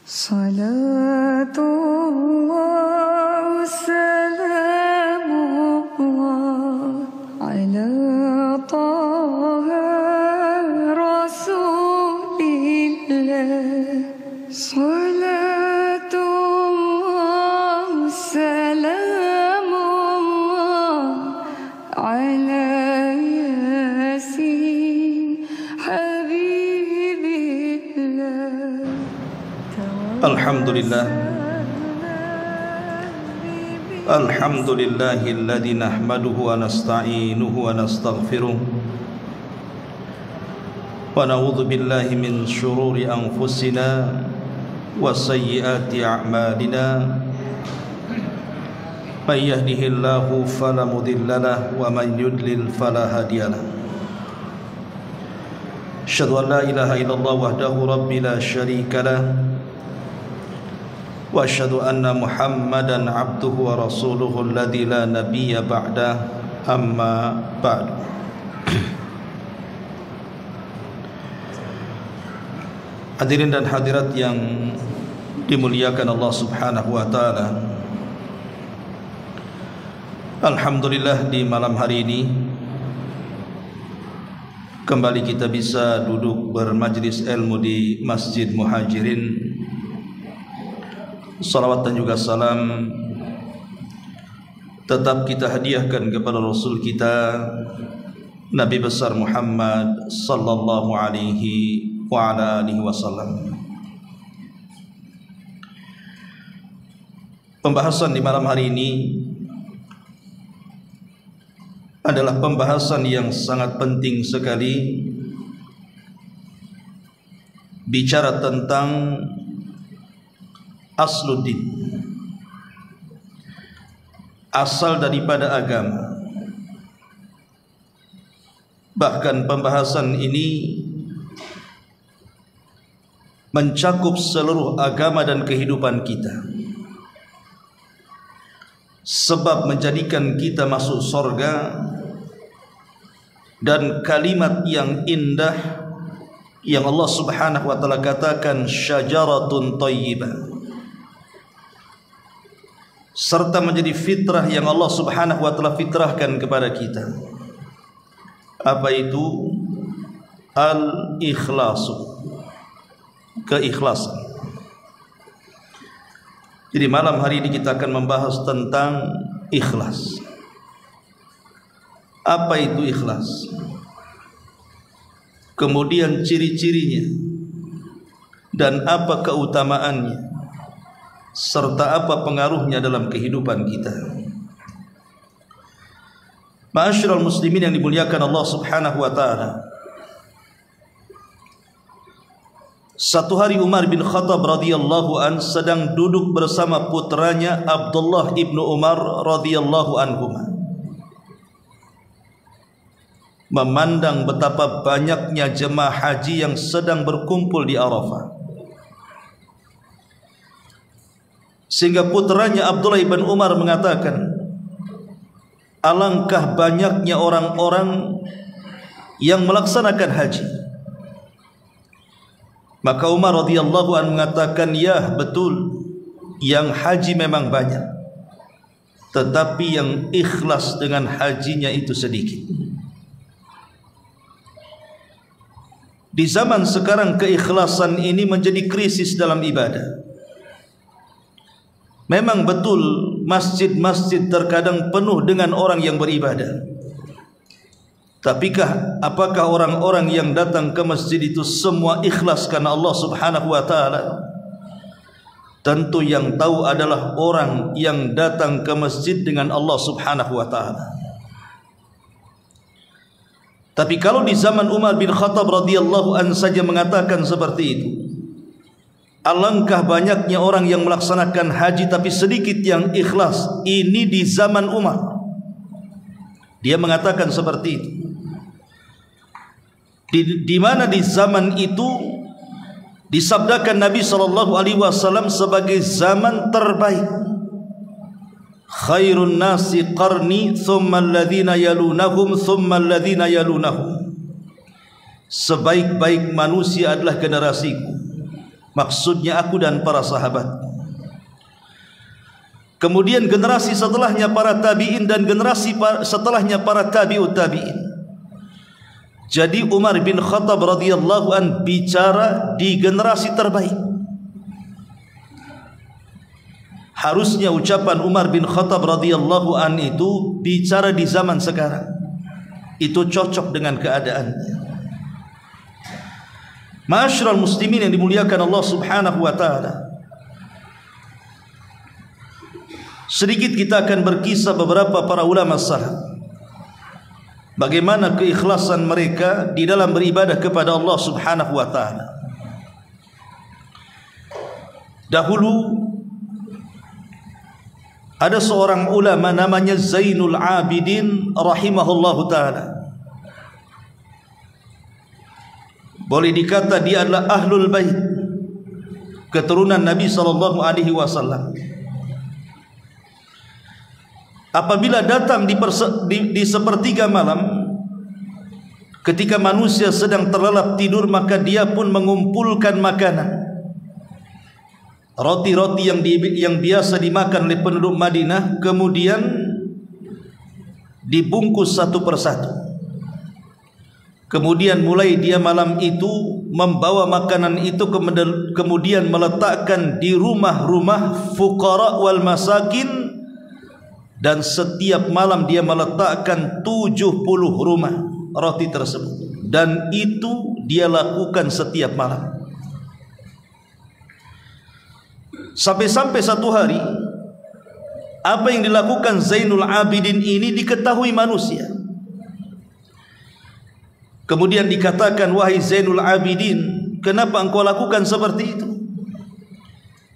Salatullah salamullah ala taha rasulillah. Salatullah salamullah ala yasin habibillah. Alhamdulillahilladzi nahmaduhu wa nasta'inuhu wa nastaghfiruh wa na'udzu billahi min syururi anfusina wa sayyiati a'malina. May yahdihillahu fala mudhillalah wa man yudlil fala hadiyalah. Asyhadu an la ilaha illallah wahdahu rabbi la syarika lah wa asyhadu anna Muhammadan abduhu wa rasuluhu alladzi la nabiyya ba'dah, amma ba'du. Hadirin dan hadirat yang dimuliakan Allah Subhanahu wa taala. Alhamdulillah, di malam hari ini kembali kita bisa duduk bermajlis ilmu di Masjid Muhajirin. Salawat dan juga salam tetap kita hadiahkan kepada Rasul kita Nabi besar Muhammad sallallahu alaihi wa ala alihi wasallam. Pembahasan di malam hari ini adalah pembahasan yang sangat penting sekali, bicara tentang asluddin, asal daripada agama. Bahkan pembahasan ini mencakup seluruh agama dan kehidupan kita, sebab menjadikan kita masuk surga. Dan kalimat yang indah yang Allah Subhanahu wa taala katakan syajaratun thayyibah, serta menjadi fitrah yang Allah Subhanahu wa taala fitrahkan kepada kita. Apa itu? Al-ikhlasu, keikhlasan. Jadi malam hari ini kita akan membahas tentang ikhlas. Apa itu ikhlas? Kemudian ciri-cirinya dan apa keutamaannya, serta apa pengaruhnya dalam kehidupan kita. Ma'asyiral muslimin yang dimuliakan Allah Subhanahu wa taala. Satu hari Umar bin Khattab radhiyallahu an sedang duduk bersama putranya Abdullah ibnu Umar radhiyallahu anhuma, memandang betapa banyaknya jemaah haji yang sedang berkumpul di Arafah. Sehingga putranya Abdullah ibn Umar mengatakan, alangkah banyaknya orang-orang yang melaksanakan haji. Maka Umar radhiyallahu anhu mengatakan, ya betul, yang haji memang banyak, tetapi yang ikhlas dengan hajinya itu sedikit. Di zaman sekarang keikhlasan ini menjadi krisis dalam ibadah. Memang betul masjid-masjid terkadang penuh dengan orang yang beribadah. Tapikah apakah orang-orang yang datang ke masjid itu semua ikhlas karena Allah Subhanahu wa taala? Tentu yang tahu adalah orang yang datang ke masjid dengan Allah Subhanahu wa taala. Tapi kalau di zaman Umar bin Khattab radhiyallahu an saja mengatakan seperti itu, alangkah banyaknya orang yang melaksanakan haji tapi sedikit yang ikhlas. Ini di zaman Umar. Dia mengatakan seperti itu. Di mana di zaman itu disabdakan Nabi SAW sebagai zaman terbaik. Khairun nasi qarni thumma alladhina yalunahum thumma alladhina yalunahum. Sebaik-baik manusia adalah generasiku, maksudnya aku dan para sahabat. Kemudian generasi setelahnya para tabi'in dan generasi setelahnya para tabi'ut tabi'in. Jadi Umar bin Khattab radhiyallahu an bicara di generasi terbaik. Harusnya ucapan Umar bin Khattab radhiyallahu an itu bicara di zaman sekarang. Itu cocok dengan keadaannya. Ma'asyiral muslimin yang dimuliakan Allah Subhanahu wa taala. Sedikit kita akan berkisah beberapa para ulama salaf, bagaimana keikhlasan mereka di dalam beribadah kepada Allah Subhanahu wa taala. Dahulu ada seorang ulama namanya Zainul Abidin rahimahullahu taala. Boleh dikata dia adalah ahlul bait, keturunan Nabi sallallahu alaihi wasallam. Apabila datang di sepertiga malam, ketika manusia sedang terlelap tidur, maka dia pun mengumpulkan makanan, roti-roti yang biasa dimakan oleh penduduk Madinah, kemudian dibungkus satu persatu. Kemudian mulai dia malam itu membawa makanan itu, kemudian meletakkan di rumah-rumah fuqara wal masakin. Dan setiap malam dia meletakkan 70 rumah roti tersebut. Dan itu dia lakukan setiap malam. Sampai-sampai satu hari, apa yang dilakukan Zainul Abidin ini diketahui manusia. Kemudian dikatakan, wahai Zainul Abidin, kenapa engkau lakukan seperti itu?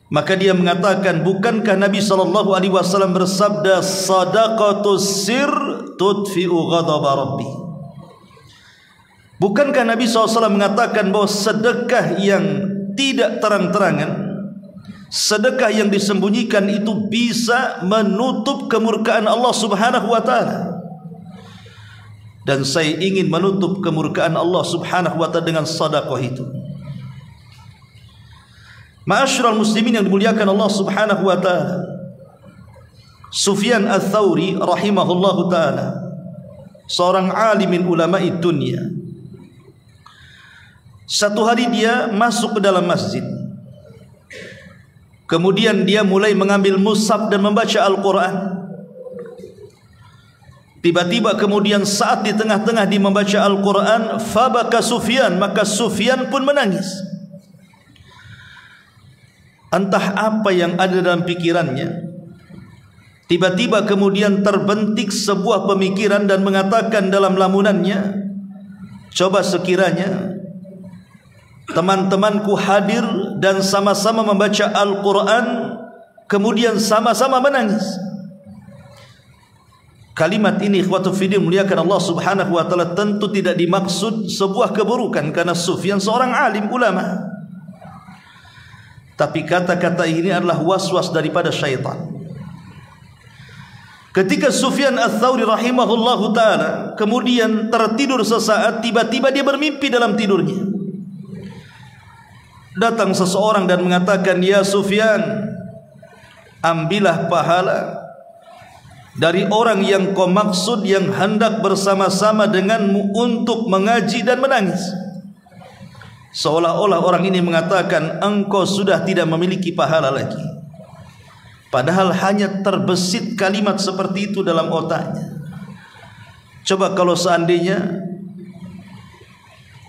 Maka dia mengatakan, bukankah Nabi SAW bersabda, sadaqatus sir tudfi'u ghadaba rabbi? Bukankah Nabi SAW mengatakan bahwa sedekah yang tidak terang-terangan, sedekah yang disembunyikan itu bisa menutup kemurkaan Allah Subhanahu wa taala? Dan saya ingin menutup kemurkaan Allah Subhanahu wa taala dengan sedekah itu. Ma'asyiral muslimin yang dimuliakan Allah Subhanahu wa taala, Sufyan Ats-Tsauri rahimahullahu taala, seorang alim min ulama'i dunya. Satu hari dia masuk ke dalam masjid. Kemudian dia mulai mengambil mushaf dan membaca Al-Quran. Tiba-tiba kemudian saat di tengah-tengah dia membaca Al-Quran, fabaka Sufyan, maka Sufyan pun menangis. Entah apa yang ada dalam pikirannya. Tiba-tiba kemudian terbentik sebuah pemikiran dan mengatakan dalam lamunannya, coba sekiranya teman-temanku hadir dan sama-sama membaca Al-Quran, kemudian sama-sama menangis. Kalimat ini ikhwatu fiddin muliakan Allah Subhanahu wa taala tentu tidak dimaksud sebuah keburukan, karena Sufyan seorang alim ulama. Tapi kata-kata ini adalah was-was daripada syaitan. Ketika Sufyan Ats-Tsauri rahimahullahu ta'ala kemudian tertidur sesaat, tiba-tiba dia bermimpi dalam tidurnya. Datang seseorang dan mengatakan, ya Sufyan, ambillah pahala dari orang yang kau maksud, yang hendak bersama-sama denganmu untuk mengaji dan menangis. Seolah-olah orang ini mengatakan, engkau sudah tidak memiliki pahala lagi. Padahal hanya terbesit kalimat seperti itu dalam otaknya. Coba kalau seandainya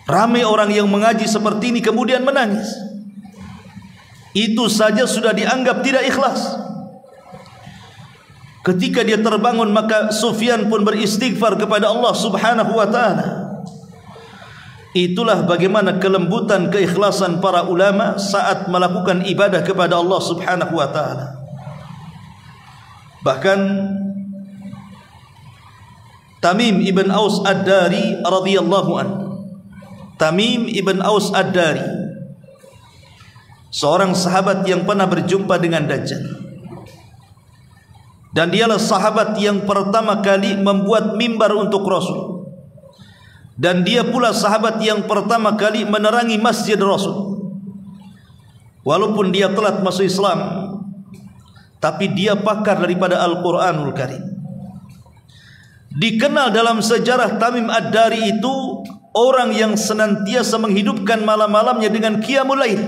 ramai orang yang mengaji seperti ini kemudian menangis, itu saja sudah dianggap tidak ikhlas. Ketika dia terbangun, maka Sufyan pun beristighfar kepada Allah Subhanahu wa taala. Itulah bagaimana kelembutan keikhlasan para ulama saat melakukan ibadah kepada Allah Subhanahu wa taala. Bahkan Tamim ibn Aus Ad-Dari radhiyallahu anhu, Tamim ibn Aus Ad-Dari, seorang sahabat yang pernah berjumpa dengan Dajjal, dan dialah sahabat yang pertama kali membuat mimbar untuk Rasul. Dan dia pula sahabat yang pertama kali menerangi masjid Rasul. walaupun dia telat masuk Islam, tapi dia pakar daripada Al-Quranul Karim. Dikenal dalam sejarah Tamim Ad-Dari itu orang yang senantiasa menghidupkan malam-malamnya dengan qiyamul lail.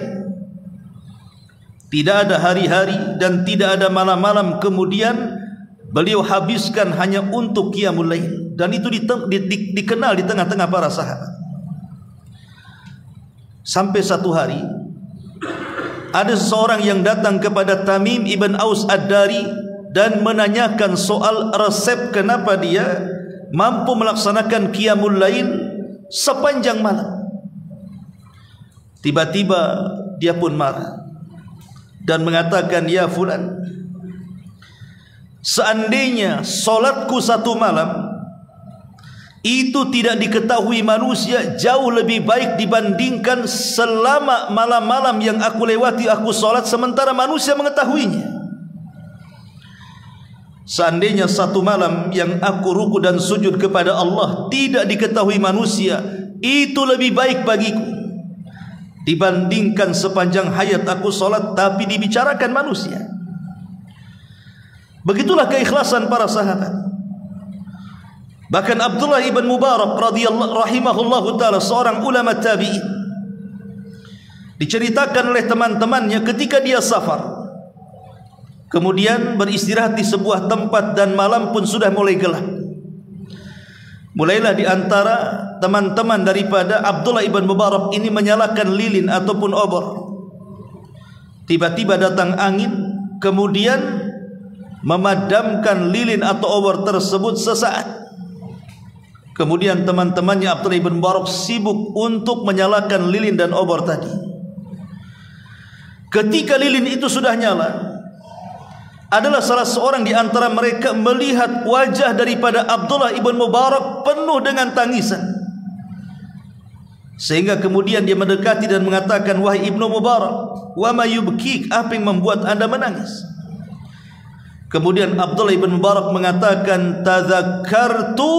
Tidak ada hari-hari dan tidak ada malam-malam kemudian beliau habiskan hanya untuk qiyamul lail, dan itu dikenal di tengah-tengah para sahabat. Sampai satu hari ada seseorang yang datang kepada Tamim ibn Aus Ad-Dari dan menanyakan soal resep kenapa dia mampu melaksanakan qiyamul lail sepanjang malam. Tiba-tiba dia pun marah dan mengatakan, "Ya fulan, seandainya solatku satu malam itu tidak diketahui manusia, jauh lebih baik dibandingkan selama malam-malam yang aku lewati aku solat sementara manusia mengetahuinya. Seandainya satu malam yang aku ruku dan sujud kepada Allah tidak diketahui manusia, itu lebih baik bagiku dibandingkan sepanjang hayat aku solat tapi dibicarakan manusia." Begitulah keikhlasan para sahabat. Bahkan Abdullah ibn Mubarak radhiyallahu rahimahullahu taala, seorang ulama tabi'in, diceritakan oleh teman-temannya ketika dia safar, kemudian beristirahat di sebuah tempat dan malam pun sudah mulai gelap. Mulailah di antara teman-teman daripada Abdullah ibn Mubarak ini menyalakan lilin ataupun obor. Tiba-tiba datang angin, kemudian memadamkan lilin atau obor tersebut sesaat. Kemudian teman-temannya Abdullah ibn Mubarak sibuk untuk menyalakan lilin dan obor tadi. Ketika lilin itu sudah nyala, adalah salah seorang di antara mereka melihat wajah daripada Abdullah ibn Mubarak penuh dengan tangisan, sehingga kemudian dia mendekati dan mengatakan, "Wahai Ibnu Mubarak, wa ma yubkik, apa yang membuat anda menangis?" Kemudian Abdullah ibn Mubarak mengatakan, "Tadzakartu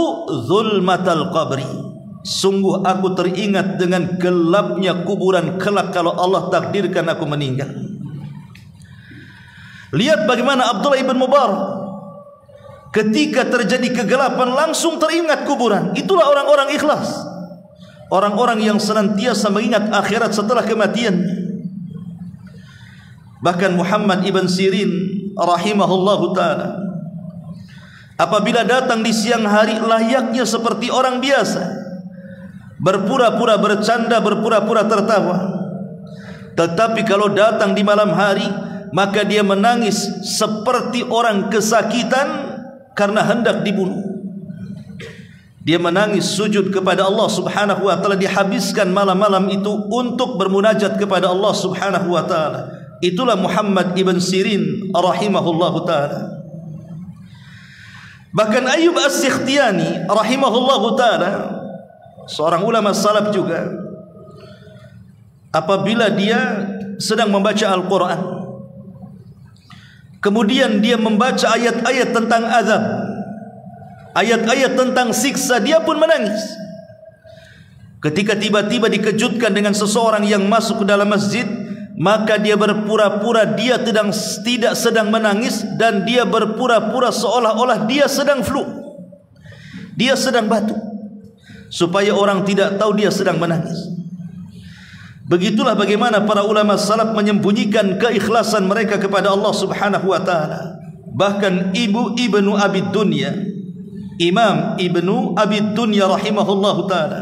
zulmatal qabri." Sungguh aku teringat dengan gelapnya kuburan kelak kalau Allah takdirkan aku meninggal. Lihat bagaimana Abdullah ibn Mubarak ketika terjadi kegelapan langsung teringat kuburan. Itulah orang-orang ikhlas, orang-orang yang senantiasa mengingat akhirat setelah kematian. Bahkan Muhammad ibn Sirin rahimahullahu ta'ala, apabila datang di siang hari layaknya seperti orang biasa, berpura-pura bercanda, berpura-pura tertawa. Tetapi kalau datang di malam hari, maka dia menangis seperti orang kesakitan karena hendak dibunuh. Dia menangis sujud kepada Allah subhanahu wa ta'ala. Dihabiskan malam-malam itu untuk bermunajat kepada Allah subhanahu wa ta'ala. Itulah Muhammad ibn Sirin rahimahullahu ta'ala. Bahkan Ayyub As-Sikhtiyani rahimahullahu ta'ala, seorang ulama salaf juga, apabila dia sedang membaca Al-Quran, kemudian dia membaca ayat-ayat tentang azab, ayat-ayat tentang siksa, dia pun menangis. Ketika tiba-tiba dikejutkan dengan seseorang yang masuk ke dalam masjid, maka dia berpura-pura dia tidak sedang menangis, dan dia berpura-pura seolah-olah dia sedang flu, dia sedang batuk, supaya orang tidak tahu dia sedang menangis. Begitulah bagaimana para ulama salaf menyembunyikan keikhlasan mereka kepada Allah subhanahu wa ta'ala. Bahkan Ibnu Abi Dunya, Imam Ibnu Abi Dunya rahimahullahu ta'ala,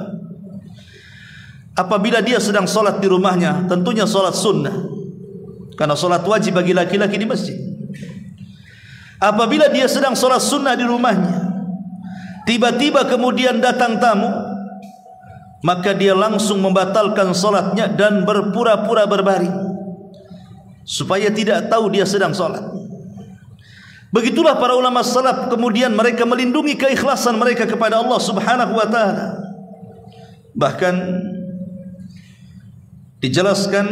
apabila dia sedang solat di rumahnya, tentunya solat sunnah, karena solat wajib bagi laki-laki di masjid. Apabila dia sedang solat sunnah di rumahnya, tiba-tiba kemudian datang tamu, maka dia langsung membatalkan solatnya dan berpura-pura berbaring, supaya tidak tahu dia sedang solat. Begitulah para ulama salaf, kemudian mereka melindungi keikhlasan mereka kepada Allah subhanahu wa ta'ala. Bahkan dijelaskan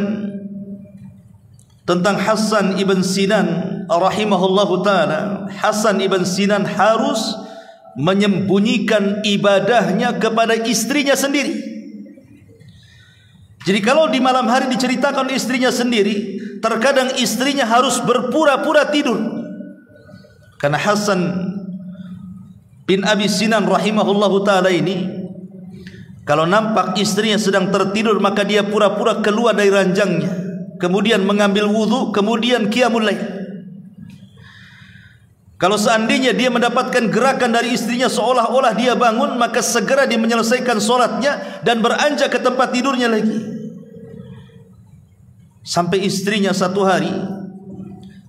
tentang Hasan ibn Sinan rahimahullahu ta'ala. Hasan ibn Sinan harus menyembunyikan ibadahnya kepada istrinya sendiri. Jadi kalau di malam hari diceritakan istrinya sendiri, terkadang istrinya harus berpura-pura tidur. Karena Hasan bin Abi Sinan rahimahullahu ta'ala ini, kalau nampak istrinya sedang tertidur, maka dia pura-pura keluar dari ranjangnya, kemudian mengambil wudu, kemudian qiyamul lail. Kalau seandainya dia mendapatkan gerakan dari istrinya seolah-olah dia bangun, maka segera dia menyelesaikan solatnya dan beranjak ke tempat tidurnya lagi. Sampai istrinya satu hari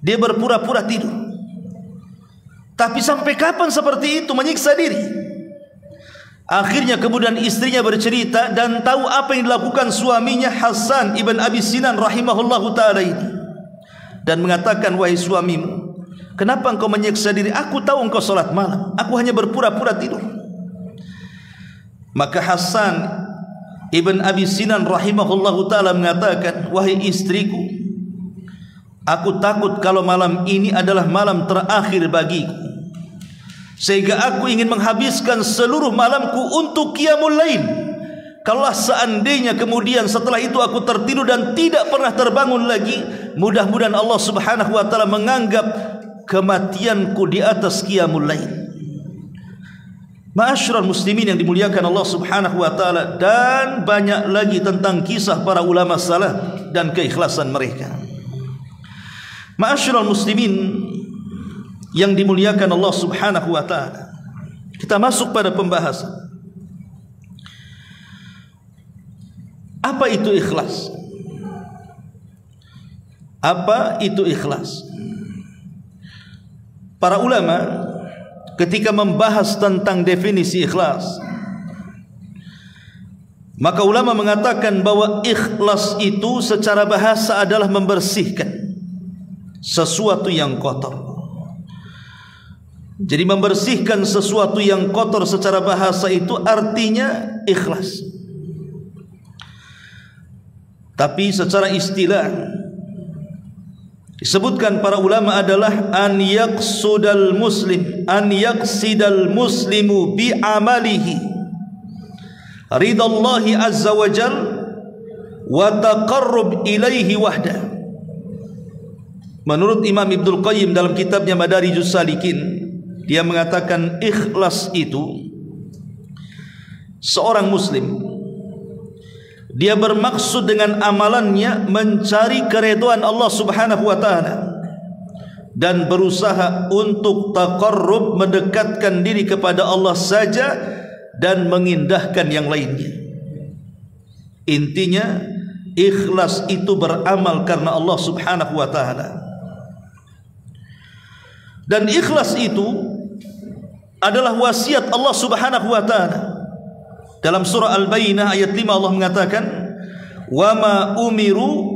dia berpura-pura tidur. Tapi sampai kapan seperti itu, menyiksa diri? Akhirnya kemudian istrinya bercerita dan tahu apa yang dilakukan suaminya Hasan ibn Abi Sinan rahimahullahu ta'ala ini, dan mengatakan, wahai suamimu, kenapa engkau menyiksa diri? Aku tahu engkau salat malam, aku hanya berpura-pura tidur. Maka Hasan ibn Abi Sinan rahimahullahu ta'ala mengatakan, wahai istriku, aku takut kalau malam ini adalah malam terakhir bagiku, sehingga aku ingin menghabiskan seluruh malamku untuk qiyamul lail. Kalau seandainya kemudian setelah itu aku tertidur dan tidak pernah terbangun lagi, mudah-mudahan Allah subhanahu wa ta'ala menganggap kematianku di atas qiyamul lail. Ma'asyiral muslimin yang dimuliakan Allah subhanahu wa ta'ala, dan banyak lagi tentang kisah para ulama salaf dan keikhlasan mereka. Ma'asyiral muslimin yang dimuliakan Allah subhanahu wa ta'ala, kita masuk pada pembahasan apa itu ikhlas. Apa itu ikhlas? Para ulama ketika membahas tentang definisi ikhlas, maka ulama mengatakan bahwa ikhlas itu secara bahasa adalah membersihkan sesuatu yang kotor. Jadi membersihkan sesuatu yang kotor secara bahasa itu artinya ikhlas. Tapi secara istilah disebutkan para ulama adalah an yaqsidal muslimu bi amalihi ridallahi azza wa jal wa taqarrub ilaihi wahda. Menurut Imam Ibnul Qayyim dalam kitabnya Madarijus Salikin, dia mengatakan ikhlas itu seorang muslim, dia bermaksud dengan amalannya mencari keridhaan Allah subhanahu wa ta'ala dan berusaha untuk taqarrub, mendekatkan diri kepada Allah saja dan mengindahkan yang lainnya. Intinya ikhlas itu beramal karena Allah subhanahu wa ta'ala. Dan ikhlas itu adalah wasiat Allah subhanahu wa ta'ala. Dalam surah Al-Bayyinah ayat 5 Allah mengatakan, wa ma umiru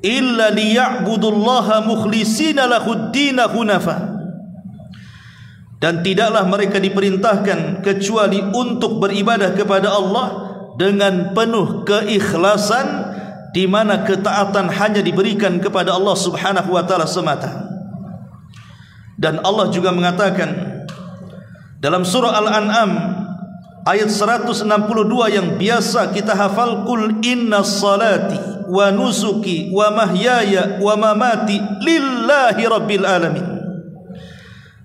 illa liya'budullaha mukhlishina lahud-dina hunafa. Dan tidaklah mereka diperintahkan kecuali untuk beribadah kepada Allah dengan penuh keikhlasan, di mana ketaatan hanya diberikan kepada Allah subhanahu wa ta'ala semata. Dan Allah juga mengatakan dalam surah Al-An'am ayat 162 yang biasa kita hafal, qul inna salati wa nusuki wa mahyaya wa mamati lillahi rabbil alamin.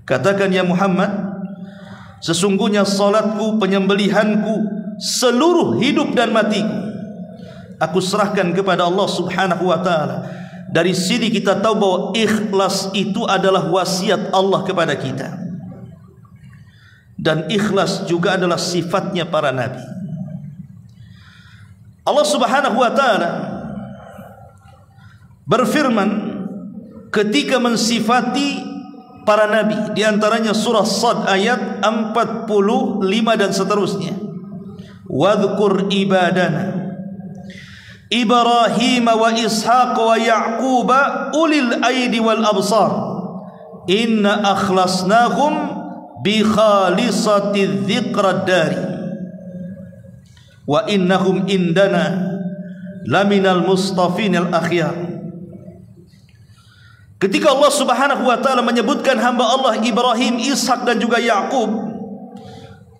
Katakan ya Muhammad, sesungguhnya salatku, penyembelihanku, seluruh hidup dan matiku aku serahkan kepada Allah subhanahu wa ta'ala. Dari sini kita tahu bahwa ikhlas itu adalah wasiat Allah kepada kita, dan ikhlas juga adalah sifatnya para nabi. Allah subhanahu wa ta'ala berfirman ketika mensifati para nabi, di antaranya surah Sad ayat 45 dan seterusnya, wadhkur ibadana Ibrahim wa Ishaq wa Ya'qub ulil aidi wal absar inna akhlasnahum bi khalisati dzikrad dari wa innahum indana laminal mustafinil akhyar. Ketika Allah subhanahu wa ta'ala menyebutkan hamba Allah Ibrahim, Ishak dan juga Ya'qub,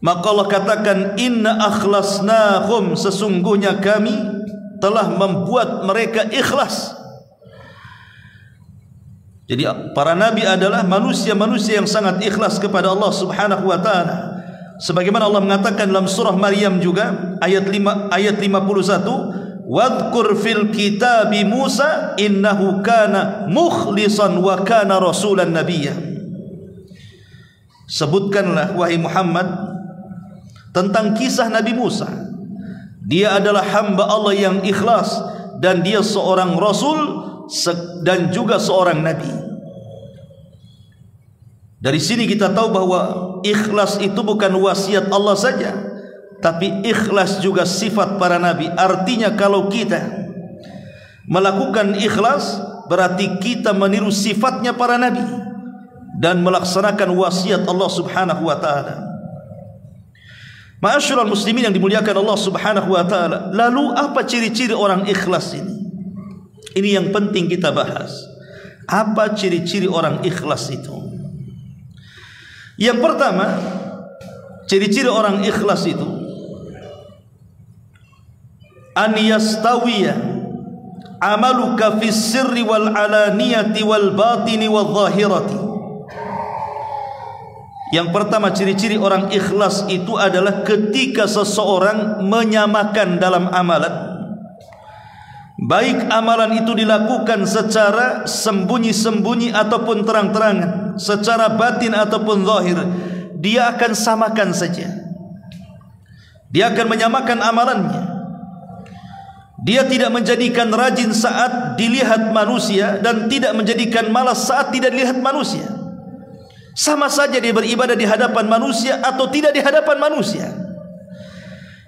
maka Allah katakan inna akhlasnahum, sesungguhnya kami telah membuat mereka ikhlas. Jadi para nabi adalah manusia-manusia yang sangat ikhlas kepada Allah Subhanahu wa taala. Sebagaimana Allah mengatakan dalam surah Maryam juga ayat 51, "Wadhkur fil kitabi Musa innahu kana mukhlishan wa kana rasulan nabiyya." Sebutkanlah wahai Muhammad tentang kisah Nabi Musa. Dia adalah hamba Allah yang ikhlas dan dia seorang rasul dan juga seorang nabi. Dari sini kita tahu bahwa ikhlas itu bukan wasiat Allah saja, tapi ikhlas juga sifat para nabi. Artinya kalau kita melakukan ikhlas, berarti kita meniru sifatnya para nabi dan melaksanakan wasiat Allah Subhanahu wa taala. Ma'asyiral muslimin yang dimuliakan Allah Subhanahu wa taala, lalu apa ciri-ciri orang ikhlas ini? Ini yang penting kita bahas. Apa ciri-ciri orang ikhlas itu? Yang pertama, ciri-ciri orang ikhlas itu an yastawiya amaluka fis sirri wal alaniyati wal batini wal zahirati. Yang pertama, ciri-ciri orang ikhlas itu adalah ketika seseorang menyamakan dalam amalan, baik amalan itu dilakukan secara sembunyi-sembunyi ataupun terang-terangan, secara batin ataupun zahir, dia akan samakan saja. Dia akan menyamakan amalannya. Dia tidak menjadikan rajin saat dilihat manusia dan tidak menjadikan malas saat tidak dilihat manusia. Sama saja dia beribadah di hadapan manusia atau tidak di hadapan manusia.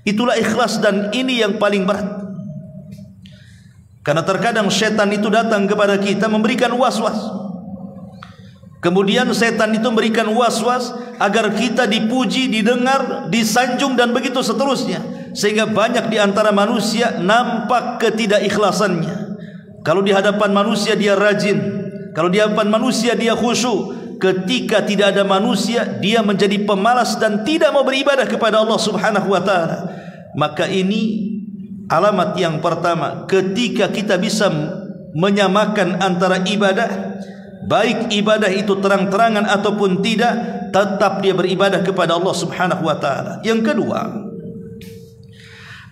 Itulah ikhlas, dan ini yang paling berat. Karena terkadang setan itu datang kepada kita memberikan was-was. Kemudian setan itu memberikan was-was agar kita dipuji, didengar, disanjung dan begitu seterusnya. Sehingga banyak di antara manusia nampak ketidakikhlasannya. Kalau di hadapan manusia dia rajin, kalau di hadapan manusia dia khusyuk. Ketika tidak ada manusia, dia menjadi pemalas dan tidak mau beribadah kepada Allah Subhanahu wa taala. Maka ini alamat yang pertama, ketika kita bisa menyamakan antara ibadah, baik ibadah itu terang-terangan ataupun tidak, tetap dia beribadah kepada Allah Subhanahu wa taala. Yang kedua,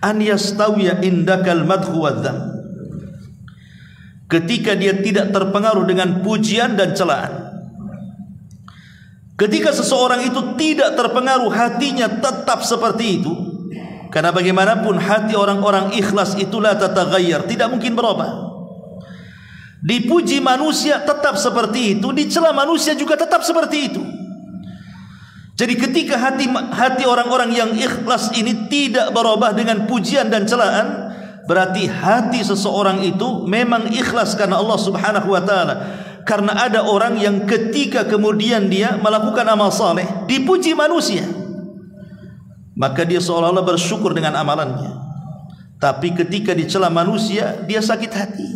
an yastawiya indakal madhu wadzam. Ketika dia tidak terpengaruh dengan pujian dan celaan. Ketika seseorang itu tidak terpengaruh, hatinya tetap seperti itu. Karena bagaimanapun hati orang-orang ikhlas itulah tataghayyar, tidak mungkin berubah. Dipuji manusia tetap seperti itu, dicela manusia juga tetap seperti itu. Jadi ketika hati orang-orang yang ikhlas ini tidak berubah dengan pujian dan celaan, berarti hati seseorang itu memang ikhlas karena Allah Subhanahu wa taala. Karena ada orang yang ketika kemudian dia melakukan amal saleh, dipuji manusia, maka dia seolah-olah bersyukur dengan amalannya. Tapi ketika dicela manusia, dia sakit hati.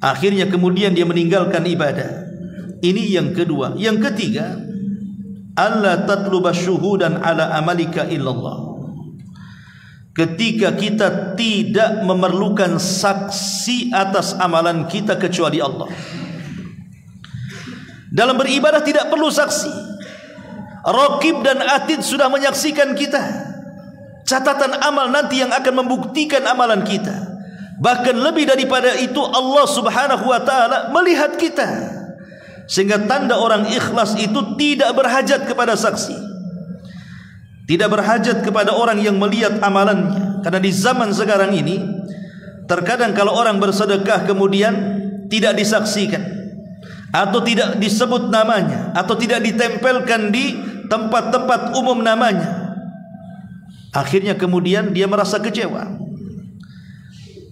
Akhirnya kemudian dia meninggalkan ibadah. Ini yang kedua. Yang ketiga, alla tatluba syuhudan ala amalika illallah. Ketika kita tidak memerlukan saksi atas amalan kita kecuali Allah. Dalam beribadah tidak perlu saksi. Raqib dan atid sudah menyaksikan kita. Catatan amal nanti yang akan membuktikan amalan kita. Bahkan lebih daripada itu, Allah Subhanahu wa taala melihat kita. Sehingga tanda orang ikhlas itu tidak berhajat kepada saksi. Tidak berhajat kepada orang yang melihat amalannya. Karena di zaman sekarang ini, terkadang kalau orang bersedekah kemudian tidak disaksikan, atau tidak disebut namanya, atau tidak ditempelkan di tempat-tempat umum namanya, akhirnya kemudian dia merasa kecewa.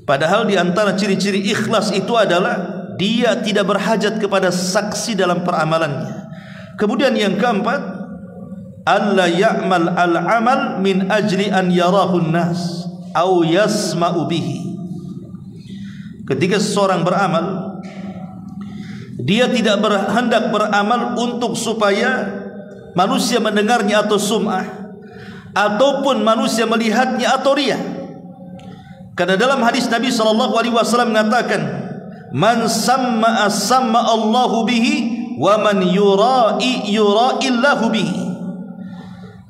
Padahal di antara ciri-ciri ikhlas itu adalah dia tidak berhajat kepada saksi dalam peramalannya. Kemudian yang keempat, alla ya'mal al-amal min ajli an yarahu an-nas au yasma'u bihi. Ketika seseorang beramal, dia tidak hendak beramal untuk supaya manusia mendengarnya atau sum'ah, ataupun manusia melihatnya atau riya. Karena dalam hadis Nabi SAW mengatakan, man samma as-samma Allahu bihi wa man yura'i yura'illahu bihi.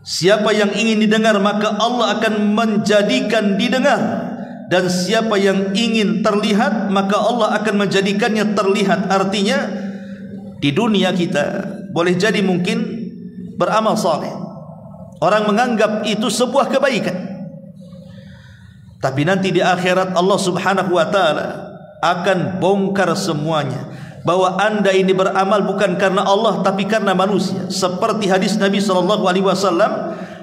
Siapa yang ingin didengar maka Allah akan menjadikan didengar, dan siapa yang ingin terlihat maka Allah akan menjadikannya terlihat. Artinya di dunia kita boleh jadi mungkin beramal saleh, orang menganggap itu sebuah kebaikan, tapi nanti di akhirat Allah Subhanahu wa ta'ala akan bongkar semuanya, bahwa anda ini beramal bukan karena Allah tapi karena manusia. Seperti hadis Nabi SAW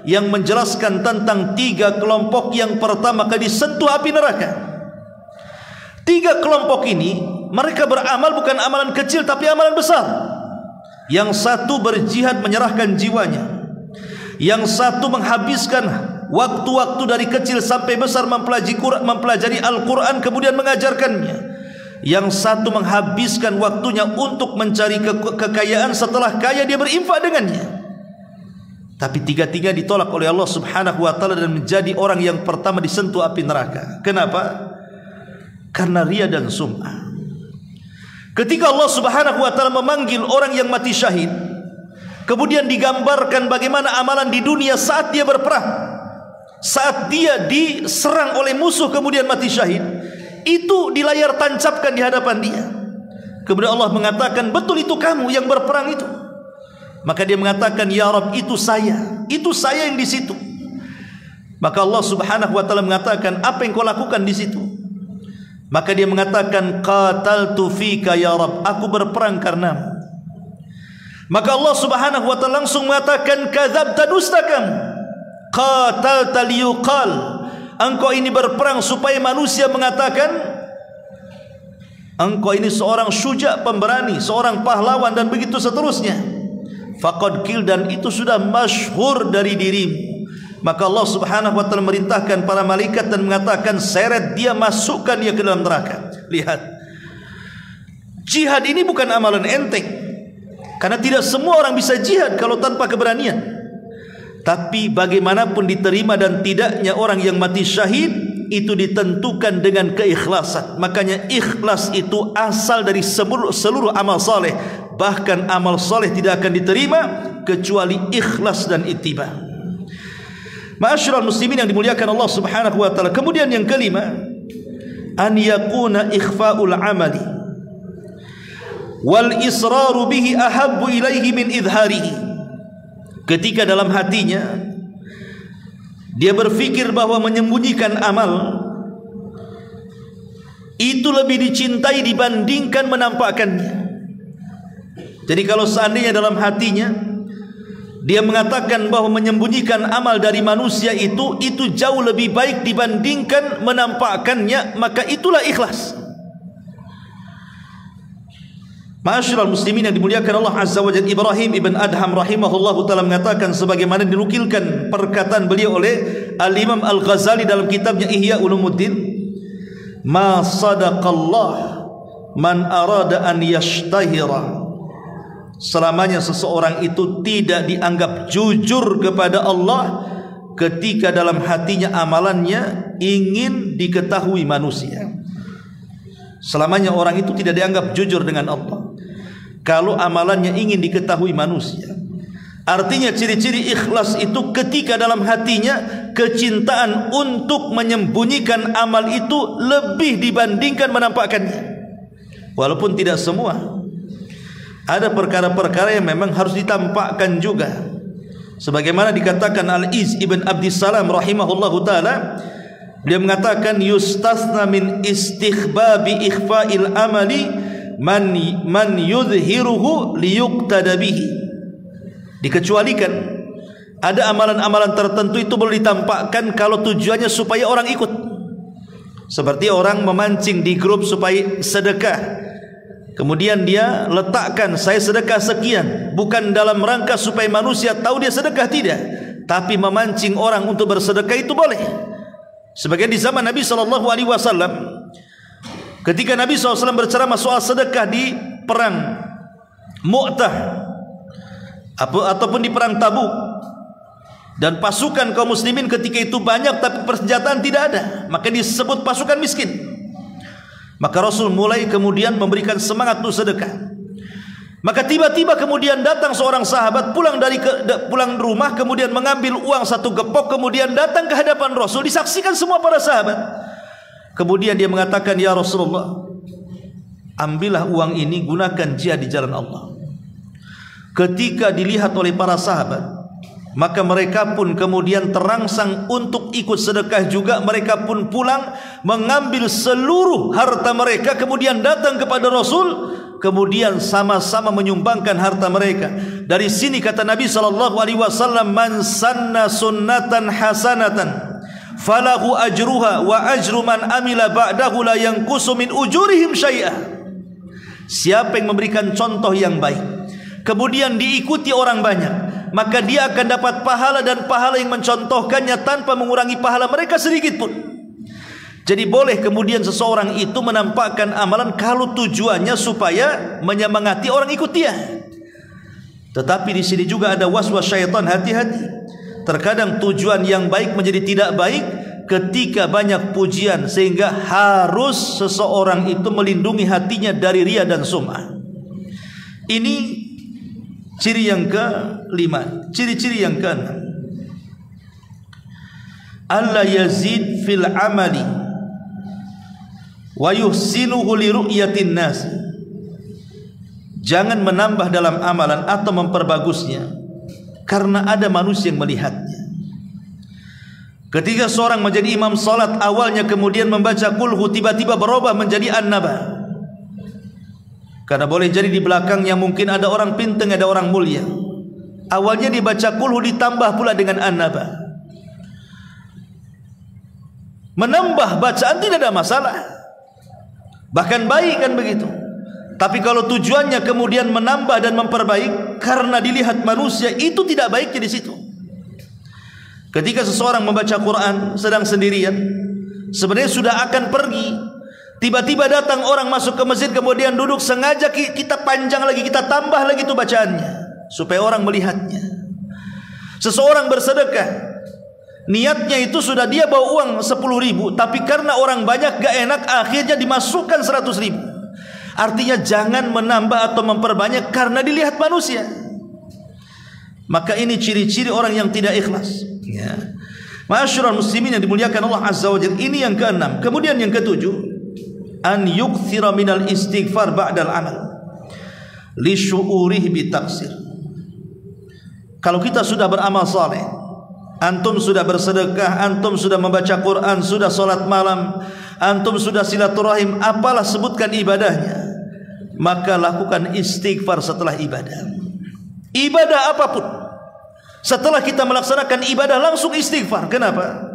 yang menjelaskan tentang 3 kelompok yang pertama kali disentuh api neraka. 3 kelompok ini mereka beramal bukan amalan kecil tapi amalan besar. Yang satu berjihad menyerahkan jiwanya, yang satu menghabiskan waktu-waktu dari kecil sampai besar mempelajari Al-Quran kemudian mengajarkannya, yang satu menghabiskan waktunya untuk mencari kekayaan, setelah kaya dia berinfak dengannya. Tapi 3-3 ditolak oleh Allah Subhanahu wa ta'ala dan menjadi orang yang pertama disentuh api neraka. Kenapa? Karena ria dan sum'ah. Ketika Allah Subhanahu wa ta'ala memanggil orang yang mati syahid, kemudian digambarkan bagaimana amalan di dunia saat dia berperang, saat dia diserang oleh musuh kemudian mati syahid, itu di layar tancapkan di hadapan dia. Kemudian Allah mengatakan, betul itu kamu yang berperang itu? Maka dia mengatakan, ya Rabb, itu saya yang di situ. Maka Allah Subhanahu wa ta'ala mengatakan, apa yang kau lakukan di situ? Maka dia mengatakan, qataltu fika ya Rabb, aku berperang karenamu. Maka Allah Subhanahu wa ta'ala langsung mengatakan, kadzabta, dusta kamu. Qatalta liyuqal, engkau ini berperang supaya manusia mengatakan engkau ini seorang syuja, pemberani, seorang pahlawan, dan begitu seterusnya. Faqad qil, dan itu sudah masyhur dari dirimu. Maka Allah Subhanahu wa ta'ala merintahkan para malaikat dan mengatakan, seret dia, masukkan dia ke dalam neraka. Lihat, jihad ini bukan amalan enteng, karena tidak semua orang bisa jihad kalau tanpa keberanian. Tapi bagaimanapun diterima dan tidaknya orang yang mati syahid itu ditentukan dengan keikhlasan. Makanya ikhlas itu asal dari seluruh amal saleh. Bahkan amal saleh tidak akan diterima kecuali ikhlas dan ittiba. Ma'asyiral muslimin yang dimuliakan Allah Subhanahu wa ta'ala. Kemudian yang kelima, an yakuna ikhfa'ul amali wal israru bihi ahabbu ilaihi min idharihi. Ketika dalam hatinya dia berfikir bahwa menyembunyikan amal itu lebih dicintai dibandingkan menampakkannya. Jadi kalau seandainya dalam hatinya dia mengatakan bahwa menyembunyikan amal dari manusia itu jauh lebih baik dibandingkan menampakkannya, maka itulah ikhlas. Ma'asyiral muslimin yang dimuliakan Allah Azza wa Jalla, Ibrahim ibn Adham rahimahullahu ta'ala mengatakan sebagaimana dinukilkan perkataan beliau oleh Al-Imam Al-Ghazali dalam kitabnya Ihya Ulumuddin, ma sadaqallah man arada an yashtahira. Selamanya seseorang itu tidak dianggap jujur kepada Allah ketika dalam hatinya amalannya ingin diketahui manusia. Selamanya orang itu tidak dianggap jujur dengan Allah kalau amalannya ingin diketahui manusia. Artinya ciri-ciri ikhlas itu ketika dalam hatinya kecintaan untuk menyembunyikan amal itu lebih dibandingkan menampakkannya. Walaupun tidak semua, ada perkara-perkara yang memang harus ditampakkan juga. Sebagaimana dikatakan Al-Iz ibn Abdissalam rahimahullahu ta'ala, beliau mengatakan, yustasna min istighbabi ikhfa'il amali man yudhiruhu liyuqtada bihi. Dikecualikan ada amalan-amalan tertentu itu boleh ditampakkan kalau tujuannya supaya orang ikut. Seperti orang memancing di grup supaya sedekah, kemudian dia letakkan saya sedekah sekian, bukan dalam rangka supaya manusia tahu dia sedekah, tidak, tapi memancing orang untuk bersedekah, itu boleh. Sebagian di zaman Nabi SAW, ketika Nabi SAW berceramah soal sedekah di perang Mu'tah ataupun di perang Tabuk, Dan pasukan kaum muslimin ketika itu banyak tapi persenjataan tidak ada, maka disebut pasukan miskin. Maka Rasul mulai kemudian memberikan semangat untuk sedekah. Maka tiba-tiba kemudian datang seorang sahabat pulang rumah, kemudian mengambil uang 1 gepok, kemudian datang ke hadapan Rasul, disaksikan semua para sahabat. Kemudian dia mengatakan, ya Rasulullah, ambillah uang ini, gunakan jihad di jalan Allah. Ketika dilihat oleh para sahabat, maka mereka pun kemudian terangsang untuk ikut sedekah juga. Mereka pun pulang mengambil seluruh harta mereka, kemudian datang kepada Rasul, kemudian sama-sama menyumbangkan harta mereka. Dari sini kata Nabi SAW, man sanna sunnatan hasanatan falahu ajruha wa ajru man amila ba'dahu la yanqusu min ujurihim syai'ah. Siapa yang memberikan contoh yang baik, kemudian diikuti orang banyak, maka dia akan dapat pahala dan pahala yang mencontohkannya tanpa mengurangi pahala mereka sedikit pun. Jadi boleh kemudian seseorang itu menampakkan amalan kalau tujuannya supaya menyemangati orang ikut dia. Tetapi di sini juga ada waswas syaitan, hati-hati. Terkadang tujuan yang baik menjadi tidak baik ketika banyak pujian, sehingga harus seseorang itu melindungi hatinya dari riya dan sum'ah. Ini ciri yang ke-5. Ciri-ciri yang ke-6, alla yazid fil amali wa yuhsinuhu li ru'yatin nas. Jangan menambah dalam amalan atau memperbagusnya karena ada manusia yang melihatnya. Ketika seorang menjadi imam salat, awalnya kemudian membaca kulhu, tiba-tiba berubah menjadi an-naba. Karena boleh jadi di belakangnya mungkin ada orang pintar, ada orang mulia. Awalnya dibaca kulhu, ditambah pula dengan an-naba. Menambah bacaan tidak ada masalah, bahkan baik kan begitu. Tapi kalau tujuannya kemudian menambah dan memperbaik karena dilihat manusia, itu tidak baiknya di situ. Ketika seseorang membaca Quran sedang sendirian, sebenarnya sudah akan pergi, tiba-tiba datang orang masuk ke masjid, kemudian duduk, sengaja kita panjang lagi, kita tambah lagi itu bacaannya supaya orang melihatnya. Seseorang bersedekah, niatnya itu sudah dia bawa uang 10.000, tapi karena orang banyak gak enak, akhirnya dimasukkan 100.000. Artinya jangan menambah atau memperbanyak karena dilihat manusia. Maka ini ciri-ciri orang yang tidak ikhlas, ya. Ma'asyiral muslimin yang dimuliakan Allah Azza wa Jalla. Ini yang ke-6. Kemudian yang ke-7, an yukthira minal istighfar ba'dal amal li syu'urihi bitaqsir. Kalau kita sudah beramal saleh, antum sudah bersedekah, antum sudah membaca Quran, sudah salat malam, antum sudah silaturahim, apalah sebutkan ibadahnya, maka lakukan istighfar setelah ibadah. Ibadah apapun, setelah kita melaksanakan ibadah langsung istighfar. Kenapa?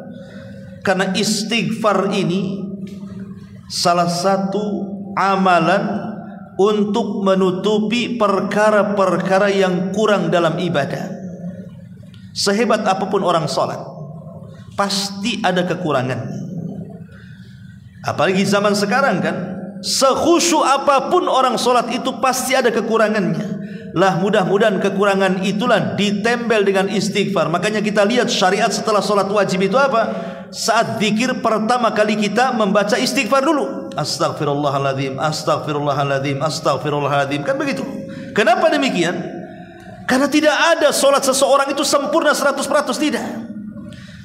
Karena istighfar ini salah satu amalan untuk menutupi perkara-perkara yang kurang dalam ibadah. Sehebat apapun orang sholat, pasti ada kekurangannya. Apalagi zaman sekarang kan, sekhusyuk apapun orang sholat itu pasti ada kekurangannya. Lah mudah-mudahan kekurangan itulah ditempel dengan istighfar. Makanya kita lihat syariat setelah sholat wajib itu apa? Saat zikir pertama kali kita membaca istighfar dulu. Astaghfirullahaladzim, astaghfirullahaladzim, astaghfirullahaladzim. Kan begitu. Kenapa demikian? Karena tidak ada sholat seseorang itu sempurna 100%, tidak.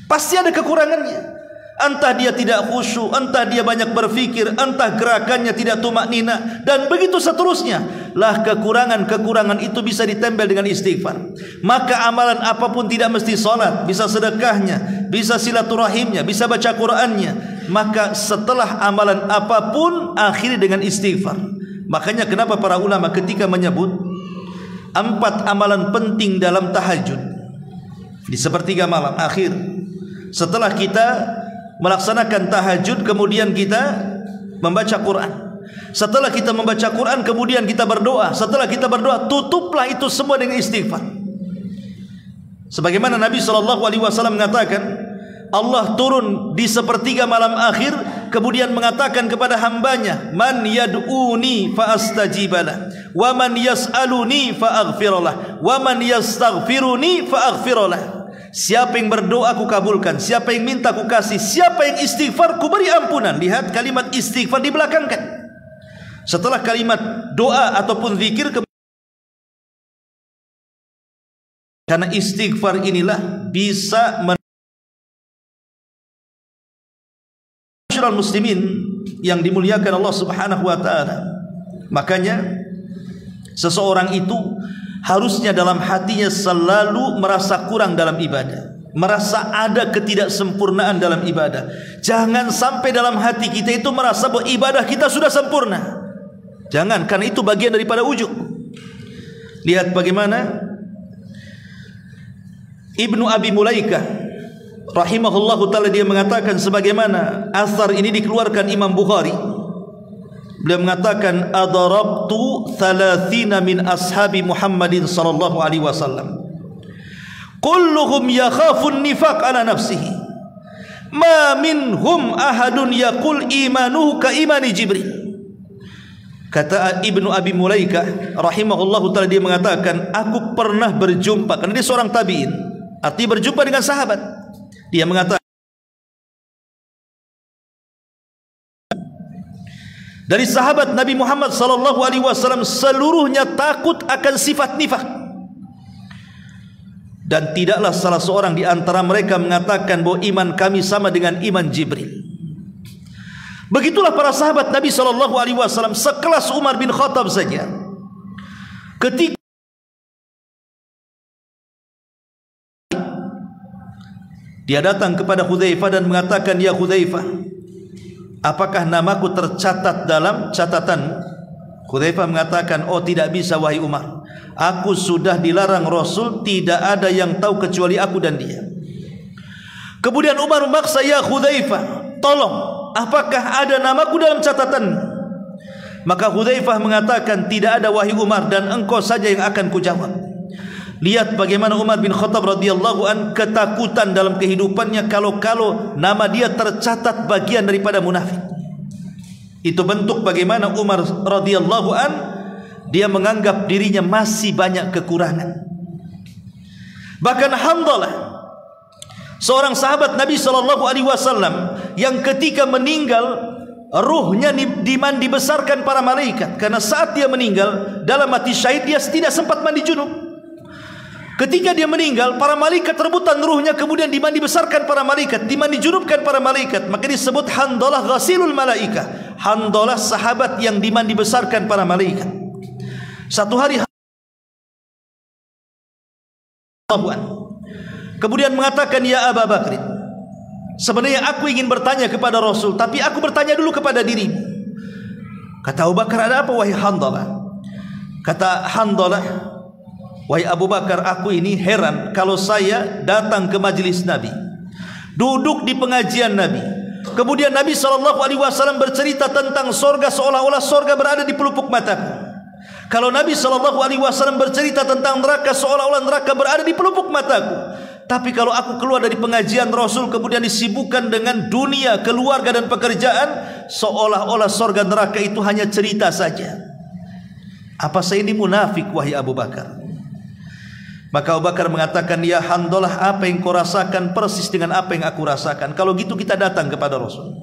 Pasti ada kekurangannya. Entah dia tidak khusyuk, entah dia banyak berfikir, entah gerakannya tidak tumaknina, dan begitu seterusnya. Lah kekurangan-kekurangan itu bisa ditempel dengan istighfar. Maka amalan apapun tidak mesti sholat, bisa sedekahnya, bisa silaturahimnya, bisa baca Qurannya. Maka setelah amalan apapun akhiri dengan istighfar. Makanya kenapa para ulama ketika menyebut 4 amalan penting dalam tahajud di sepertiga malam akhir, setelah kita melaksanakan tahajud, kemudian kita membaca Quran. Setelah kita membaca Quran, kemudian kita berdoa. Setelah kita berdoa, tutuplah itu semua dengan istighfar. Sebagaimana Nabi SAW mengatakan, Allah turun di sepertiga malam akhir, kemudian mengatakan kepada hambanya, man yad'uni fa astajibalah, wa man yas'aluni fa aghfirullah, wa man yastaghfiruni fa aghfirullah. Siapa yang berdoa aku kabulkan, siapa yang minta aku kasih, siapa yang istighfar ku beri ampunan. Lihat kalimat istighfar dibelakangkan setelah kalimat doa ataupun zikir. Karena istighfar inilah bisa masyarakat muslimin yang dimuliakan Allah Subhanahu wa taala. Makanya seseorang itu harusnya dalam hatinya selalu merasa kurang dalam ibadah, merasa ada ketidaksempurnaan dalam ibadah. Jangan sampai dalam hati kita itu merasa bahwa ibadah kita sudah sempurna. Jangan, karena itu bagian daripada ujub. Lihat bagaimana Ibnu Abi Mulaikah rahimahullahu taala, dia mengatakan sebagaimana asar ini dikeluarkan Imam Bukhari. Beliau mengatakan adarabtu 30 min ashabi Muhammadin sallallahu alaihi wasallam kulluhum yakhafun nifaq ala nafsihi ma minhum ahadun yaqul imanuhu ka imani Jibril. Kata Ibnu Abi Mulaikah rahimahullahu taala, dia mengatakan aku pernah berjumpa, karena dia seorang tabi'in, artinya berjumpa dengan sahabat. Dia mengatakan dari sahabat Nabi Muhammad sallallahu alaihi wasallam seluruhnya takut akan sifat nifak, dan tidaklah salah seorang di antara mereka mengatakan bahwa iman kami sama dengan iman Jibril. Begitulah para sahabat Nabi sallallahu alaihi wasallam, sekelas Umar bin Khattab saja, ketika dia datang kepada Hudzaifah dan mengatakan, ya Hudzaifah, apakah namaku tercatat dalam catatan? Hudzaifah mengatakan, oh tidak bisa wahai Umar, aku sudah dilarang Rasul, tidak ada yang tahu kecuali aku dan dia. Kemudian Umar memaksa, ya Hudzaifah, tolong, apakah ada namaku dalam catatan? Maka Hudzaifah mengatakan, tidak ada wahai Umar, dan engkau saja yang akan kujawab. Lihat bagaimana Umar bin Khattab radhiyallahu an ketakutan dalam kehidupannya kalau nama dia tercatat bagian daripada munafik. Itu bentuk bagaimana Umar radhiyallahu an dia menganggap dirinya masih banyak kekurangan. Bahkan Handalah, seorang sahabat Nabi sallallahu alaihi wasallam yang ketika meninggal ruhnya dibesarkan para malaikat, karena saat dia meninggal dalam mati syahid dia tidak sempat mandi junub. Ketika dia meninggal, para malaikat rebutan ruhnya, kemudian dimandi besarkan para malaikat, dimandi junubkan para malaikat. Maka disebut Handalah ghasilul malaikah. Handalah sahabat yang dimandi besarkan para malaikat. Satu hari kemudian mengatakan, ya Abu Bakr, sebenarnya aku ingin bertanya kepada Rasul, tapi aku bertanya dulu kepada dirimu. Kata Abu Bakar, ada apa wahai Handalah? Kata Handalah, wahai Abu Bakar, aku ini heran kalau saya datang ke majelis Nabi, duduk di pengajian Nabi, kemudian Nabi SAW bercerita tentang sorga seolah-olah sorga berada di pelupuk mataku. Kalau Nabi SAW bercerita tentang neraka seolah-olah neraka berada di pelupuk mataku. Tapi kalau aku keluar dari pengajian Rasul kemudian disibukkan dengan dunia, keluarga dan pekerjaan, seolah-olah sorga neraka itu hanya cerita saja. Apa saya ini munafik wahai Abu Bakar? Maka Abu Bakar mengatakan, ya Handalah, apa yang kau rasakan persis dengan apa yang aku rasakan. Kalau gitu kita datang kepada Rasul.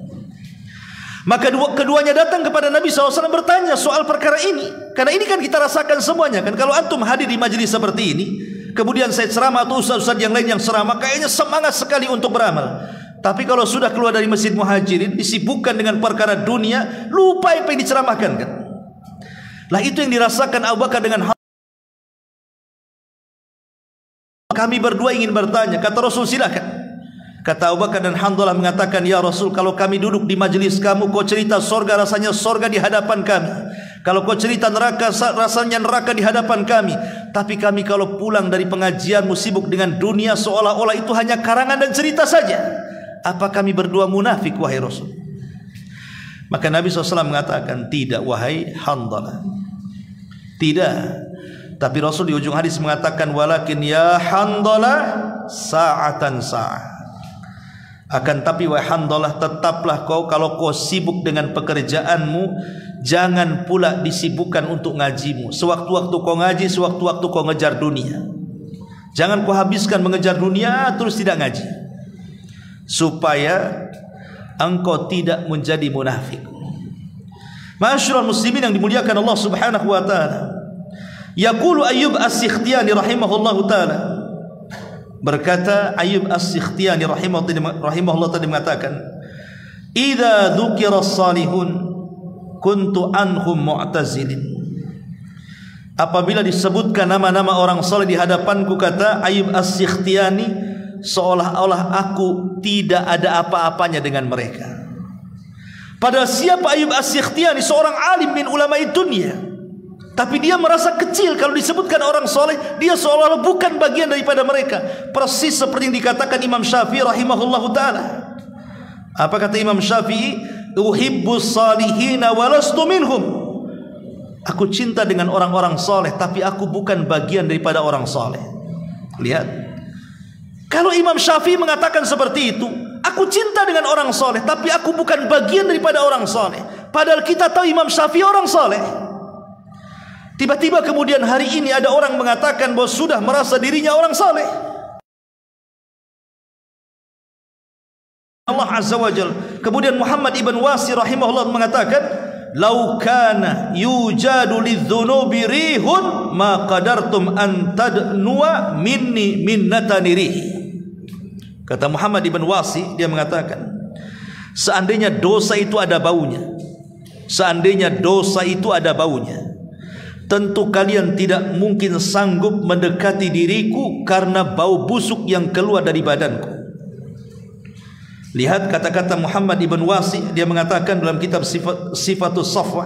Maka keduanya datang kepada Nabi SAW bertanya soal perkara ini. Karena ini kan kita rasakan semuanya kan. Kalau antum hadir di majelis seperti ini, kemudian saya ceramah atau ustaz-ustaz yang lain yang ceramah, kayaknya semangat sekali untuk beramal. Tapi kalau sudah keluar dari Masjid Muhajirin, disibukkan dengan perkara dunia, lupa apa yang diceramahkan kan. Lah itu yang dirasakan Abu Bakar dengan kami berdua ingin bertanya. Kata Rasul, silakan. Kata Abu Bakar dan Handalah mengatakan, ya Rasul, kalau kami duduk di majelis kamu, kau cerita sorga, rasanya sorga di hadapan kami. Kalau kau cerita neraka, rasanya neraka di hadapan kami. Tapi kami kalau pulang dari pengajianmu sibuk dengan dunia, seolah-olah itu hanya karangan dan cerita saja. Apa kami berdua munafik wahai Rasul? Maka Nabi SAW mengatakan, tidak wahai Handalah, tidak. Tapi Rasul di ujung hadis mengatakan, walakin ya Handalah sa'atan sa'ah. Akan tapi wahai Handalah, tetaplah kau, kalau kau sibuk dengan pekerjaanmu, jangan pula disibukkan untuk ngajimu. Sewaktu-waktu kau ngaji, sewaktu-waktu kau ngejar dunia. Jangan kau habiskan mengejar dunia terus tidak ngaji, supaya engkau tidak menjadi munafik. Ma'asyiral muslimin yang dimuliakan Allah Subhanahu wa taala. Yaqulu Ayyub As-Sikhtiyani rahimahullahu taala, berkata Ayyub As-Sikhtiyani rahimahullah tadi mengatakan, idza dzukira as-salihun kuntu anhum mu'tazilin. Apabila disebutkan nama-nama orang saleh di hadapanku, kata Ayyub As-Sikhtiyani, seolah-olah aku tidak ada apa-apanya dengan mereka. Padahal siapa Ayyub As-Sikhtiyani? Seorang alim min ulama dunia, tapi dia merasa kecil kalau disebutkan orang soleh. Dia seolah-olah bukan bagian daripada mereka. Persis seperti yang dikatakan Imam Syafi'i rahimahullahu ta'ala. Apa kata Imam Syafi'i? Uhibbus salihina walastu minhum. Aku cinta dengan orang-orang soleh, tapi aku bukan bagian daripada orang soleh. Lihat, kalau Imam Syafi'i mengatakan seperti itu, aku cinta dengan orang soleh, tapi aku bukan bagian daripada orang soleh. Padahal kita tahu Imam Syafi'i orang soleh. Tiba-tiba kemudian hari ini ada orang mengatakan bahwa sudah merasa dirinya orang soleh. Allah Azza wa Jalla. Kemudian Muhammad ibn Wasi rahimahullah mengatakan, "Lau kana yujadu lidzunubi rihun ma qadartum an tadnuwa minni minnatani rih." Kata Muhammad ibn Wasi, dia mengatakan, seandainya dosa itu ada baunya, seandainya dosa itu ada baunya, tentu kalian tidak mungkin sanggup mendekati diriku karena bau busuk yang keluar dari badanku. Lihat kata-kata Muhammad ibn Wasi, dia mengatakan dalam kitab Sifatus Safwa,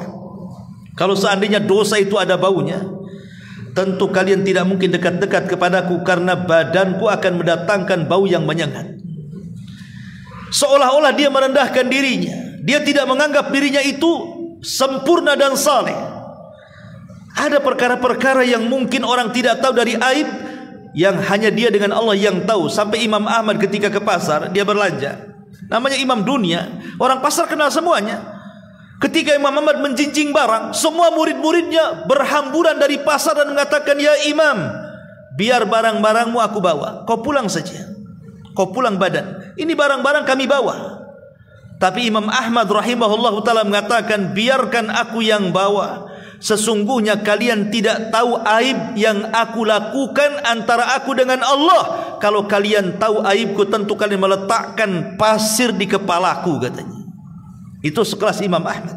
kalau seandainya dosa itu ada baunya, tentu kalian tidak mungkin dekat-dekat kepadaku karena badanku akan mendatangkan bau yang menyengat. Seolah-olah dia merendahkan dirinya. Dia tidak menganggap dirinya itu sempurna dan saleh. Ada perkara-perkara yang mungkin orang tidak tahu dari aib, yang hanya dia dengan Allah yang tahu. Sampai Imam Ahmad ketika ke pasar, dia berlanja. Namanya imam dunia, orang pasar kenal semuanya. Ketika Imam Ahmad menjinjing barang, semua murid-muridnya berhamburan dari pasar dan mengatakan, "Ya Imam, biar barang-barangmu aku bawa, kau pulang saja, kau pulang badan, ini barang-barang kami bawa." Tapi Imam Ahmad rahimahullah ta'ala mengatakan, "Biarkan aku yang bawa, sesungguhnya kalian tidak tahu aib yang aku lakukan antara aku dengan Allah. Kalau kalian tahu aibku, tentu kalian meletakkan pasir di kepalaku," katanya. Itu sekelas Imam Ahmad.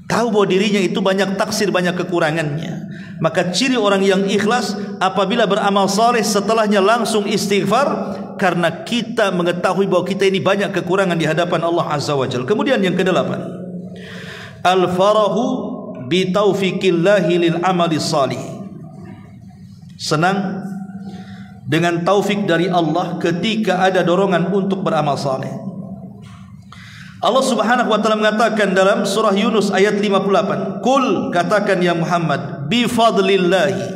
Tahu bahwa dirinya itu banyak taksir, banyak kekurangannya. Maka ciri orang yang ikhlas apabila beramal saleh setelahnya langsung istighfar, karena kita mengetahui bahwa kita ini banyak kekurangan di hadapan Allah Azza wa Jalla. Kemudian yang kedelapan, al-farahu bi taufiqillahi lil amali salih. Senang dengan taufik dari Allah ketika ada dorongan untuk beramal saleh. Allah Subhanahu wa taala mengatakan dalam surah Yunus ayat 58, "Qul," katakan ya Muhammad, "bi fadlillahi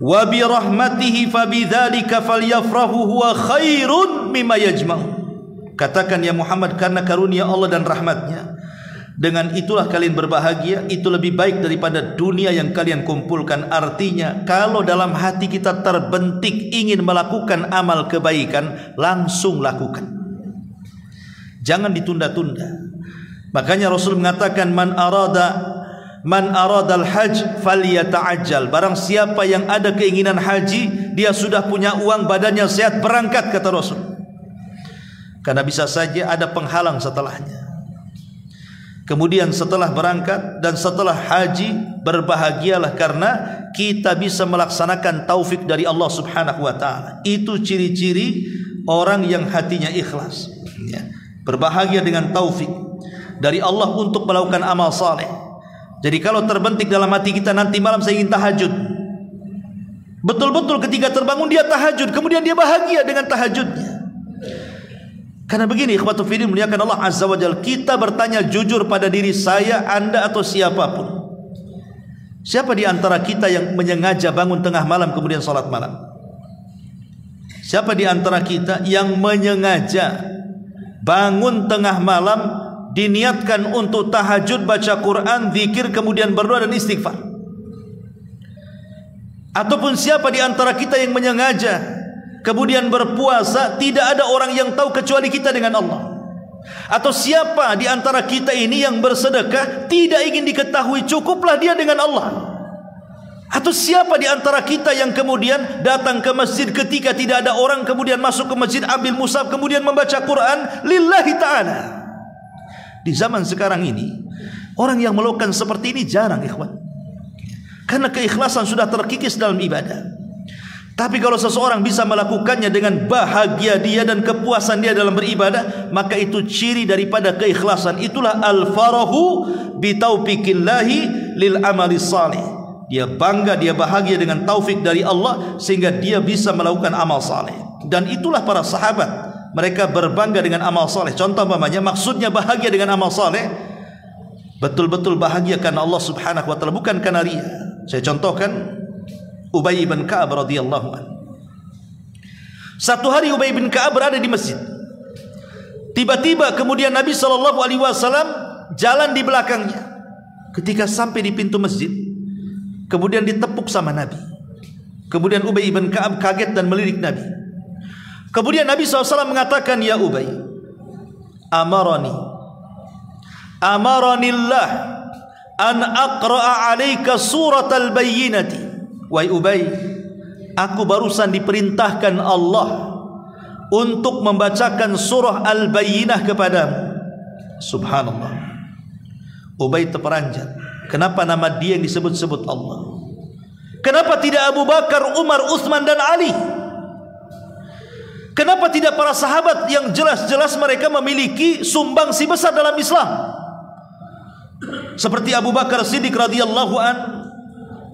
wa bi rahmatihi fabidzalika falyafrahu huwa khairun mimma yajma'un." Katakan ya Muhammad, karena karunia Allah dan rahmatnya, dengan itulah kalian berbahagia, itu lebih baik daripada dunia yang kalian kumpulkan. Artinya, kalau dalam hati kita terbentik ingin melakukan amal kebaikan, langsung lakukan. Jangan ditunda-tunda. Makanya Rasul mengatakan, man aradal hajj falyata'ajjal. Barang siapa yang ada keinginan haji, dia sudah punya uang, badannya sehat, berangkat, kata Rasul. Karena bisa saja ada penghalang setelahnya. Kemudian setelah berangkat dan setelah haji, berbahagialah karena kita bisa melaksanakan taufik dari Allah Subhanahu wa taala. Itu ciri-ciri orang yang hatinya ikhlas, ya. Berbahagia dengan taufik dari Allah untuk melakukan amal saleh. Jadi kalau terbentik dalam hati kita, nanti malam saya ingin tahajud, betul-betul ketika terbangun dia tahajud, kemudian dia bahagia dengan tahajudnya. Karena begini, ikhwatu fillah muliakan Allah Azza wa Jalla, kita bertanya jujur pada diri saya, Anda atau siapapun. Siapa di antara kita yang menyengaja bangun tengah malam kemudian salat malam? Siapa di antara kita yang menyengaja bangun tengah malam, diniatkan untuk tahajud, baca Quran, zikir, kemudian berdoa dan istighfar? ataupun siapa di antara kita yang menyengaja kemudian berpuasa, tidak ada orang yang tahu kecuali kita dengan Allah. Atau siapa di antara kita ini yang bersedekah tidak ingin diketahui, cukuplah dia dengan Allah. Atau siapa di antara kita yang kemudian datang ke masjid ketika tidak ada orang, kemudian masuk ke masjid, ambil mushaf, kemudian membaca Quran lillahi ta'ala. Di zaman sekarang ini, orang yang melakukan seperti ini jarang, ikhwan. Karena keikhlasan sudah terkikis dalam ibadah. Tapi kalau seseorang bisa melakukannya dengan bahagia dia dan kepuasan dia dalam beribadah, maka itu ciri daripada keikhlasan. Itulah al-farahu bitaufiqillahi lil amali salih. Dia bangga, dia bahagia dengan taufik dari Allah sehingga dia bisa melakukan amal saleh. Dan itulah para sahabat, mereka berbangga dengan amal saleh. Contoh umpamanya, maksudnya bahagia dengan amal saleh, betul-betul bahagia karena Allah Subhanahu wa taala, bukan karena ria. Saya contohkan Ubay bin Ka'ab radhiyallahu anhu. Satu hari Ubay bin Ka'ab berada di masjid. Tiba-tiba kemudian Nabi SAW jalan di belakangnya. Ketika sampai di pintu masjid, kemudian ditepuk sama Nabi. Kemudian Ubay bin Ka'ab kaget dan melirik Nabi. Kemudian Nabi SAW mengatakan, ya Ubay, amaranillah an aqra'a alaika surat al-bayyinati. Wahai Ubay, aku barusan diperintahkan Allah untuk membacakan surah Al-Bayyinah kepadamu. Subhanallah. Ubay terperanjat. Kenapa nama dia yang disebut-sebut Allah? Kenapa tidak Abu Bakar, Umar, Utsman dan Ali? Kenapa tidak para sahabat yang jelas-jelas mereka memiliki sumbangsi besar dalam Islam? Seperti Abu Bakar Siddiq radhiyallahu an,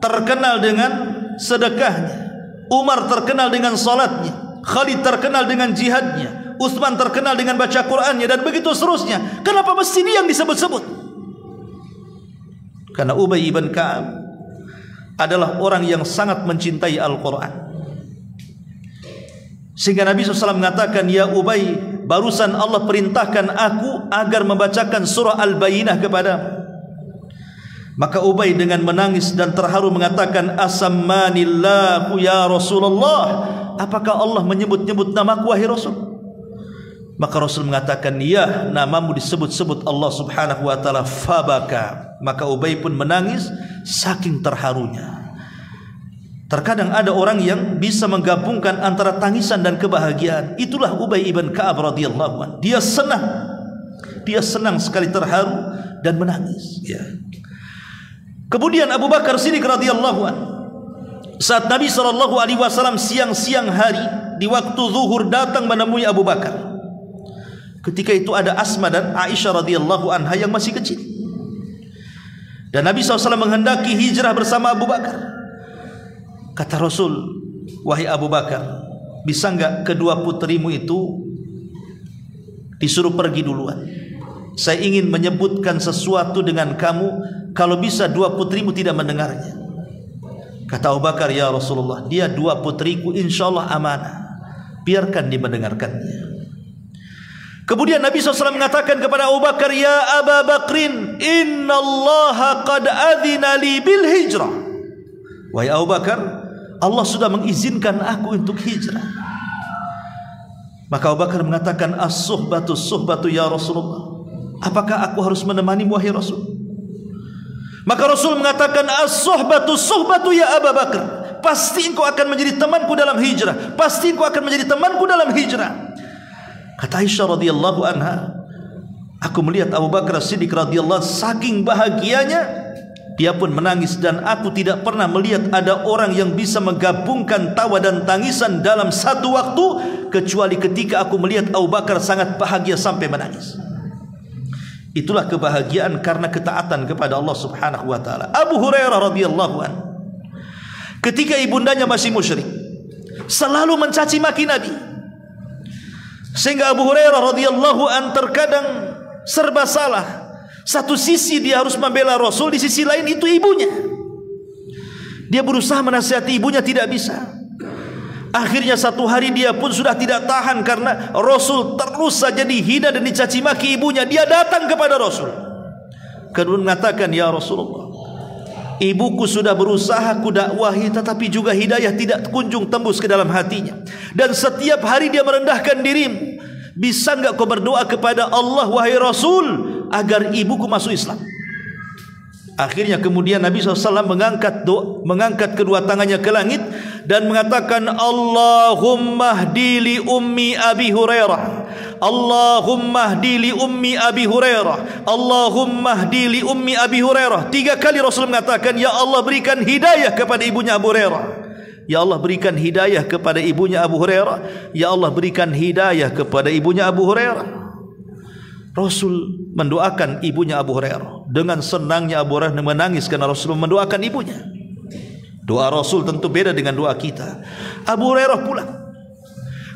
terkenal dengan sedekahnya, Umar terkenal dengan salatnya, Khalid terkenal dengan jihadnya, Utsman terkenal dengan baca Qur'annya, dan begitu seterusnya. Kenapa mesti dia yang disebut-sebut? Karena Ubay bin Ka'ab adalah orang yang sangat mencintai Al-Quran. Sehingga Nabi SAW mengatakan, ya Ubay, barusan Allah perintahkan aku agar membacakan surah Al-Bayyinah kepadamu. Maka Ubay dengan menangis dan terharu mengatakan, asammanillahu ya Rasulullah, apakah Allah menyebut-nyebut namaku wahai Rasul? Maka Rasul mengatakan, ya, namamu disebut-sebut Allah Subhanahu wa taala. Fabaka. Maka Ubay pun menangis saking terharunya. Terkadang ada orang yang bisa menggabungkan antara tangisan dan kebahagiaan. Itulah Ubay bin Ka'ab radhiyallahu anhu. Dia senang sekali, terharu dan menangis, ya. Kemudian Abu Bakar Siddiq radhiyallahu anhu, saat Nabi SAW siang-siang hari di waktu zuhur datang menemui Abu Bakar. Ketika itu ada Asma dan Aisyah radhiyallahu anha yang masih kecil. Dan Nabi SAW menghendaki hijrah bersama Abu Bakar. Kata Rasul, wahai Abu Bakar, bisa enggak kedua putrimu itu disuruh pergi duluan? Saya ingin menyebutkan sesuatu dengan kamu, kalau bisa dua putrimu tidak mendengarnya. Kata Abu Bakar, ya Rasulullah, dia dua putriku insyaallah amanah, biarkan dia mendengarkannya. Kemudian Nabi SAW mengatakan kepada Abu Bakar, ya Abu Bakrin, innallaha qad adzina li bil hijrah. Wahai Abu Bakar, Allah sudah mengizinkan aku untuk hijrah. Maka Abu Bakar mengatakan, as-suhbatu ya Rasulullah, apakah aku harus menemani wahai Rasul? Maka Rasul mengatakan, as-suhbatu ya Abu Bakar, pasti engkau akan menjadi temanku dalam hijrah, pasti engkau akan menjadi temanku dalam hijrah. Kata Aisyah radhiyallahu anha, aku melihat Abu Bakar Siddiq radhiyallahu saking bahagianya, dia pun menangis, dan aku tidak pernah melihat ada orang yang bisa menggabungkan tawa dan tangisan dalam satu waktu kecuali ketika aku melihat Abu Bakar sangat bahagia sampai menangis. Itulah kebahagiaan karena ketaatan kepada Allah Subhanahu wa taala. Abu Hurairah radhiyallahu anhu, ketika ibundanya masih musyrik, selalu mencaci maki Nabi. Sehingga Abu Hurairah radhiyallahu an terkadang serba salah. Satu sisi dia harus membela Rasul, di sisi lain itu ibunya. Dia berusaha menasihati ibunya, tidak bisa. Akhirnya satu hari dia pun sudah tidak tahan karena Rasul terus saja dihina dan dicaci maki ibunya. Dia datang kepada Rasul, kemudian mengatakan, ya Rasulullah, Ibuku sudah berusaha ku dakwahi, tetapi juga hidayah tidak kunjung tembus ke dalam hatinya. Dan setiap hari dia merendahkan dirimu. Bisa enggak kau berdoa kepada Allah, wahai Rasul, agar ibuku masuk Islam? Akhirnya kemudian Nabi SAW mengangkat kedua tangannya ke langit dan mengatakan, Allahumma hdi li ummi Abi Hurairah, Allahumma hdi li ummi Abi Hurairah, Allahumma hdi li ummi Abi Hurairah. 3 kali Rasul mengatakan, ya Allah berikan hidayah kepada ibunya Abu Hurairah, ya Allah berikan hidayah kepada ibunya Abu Hurairah, ya Allah berikan hidayah kepada ibunya Abu Hurairah. Rasul mendoakan ibunya Abu Hurairah. Dengan senangnya Abu Hurairah menangis karena Rasul mendoakan ibunya. Doa Rasul tentu beda dengan doa kita. Abu Hurairah pulang.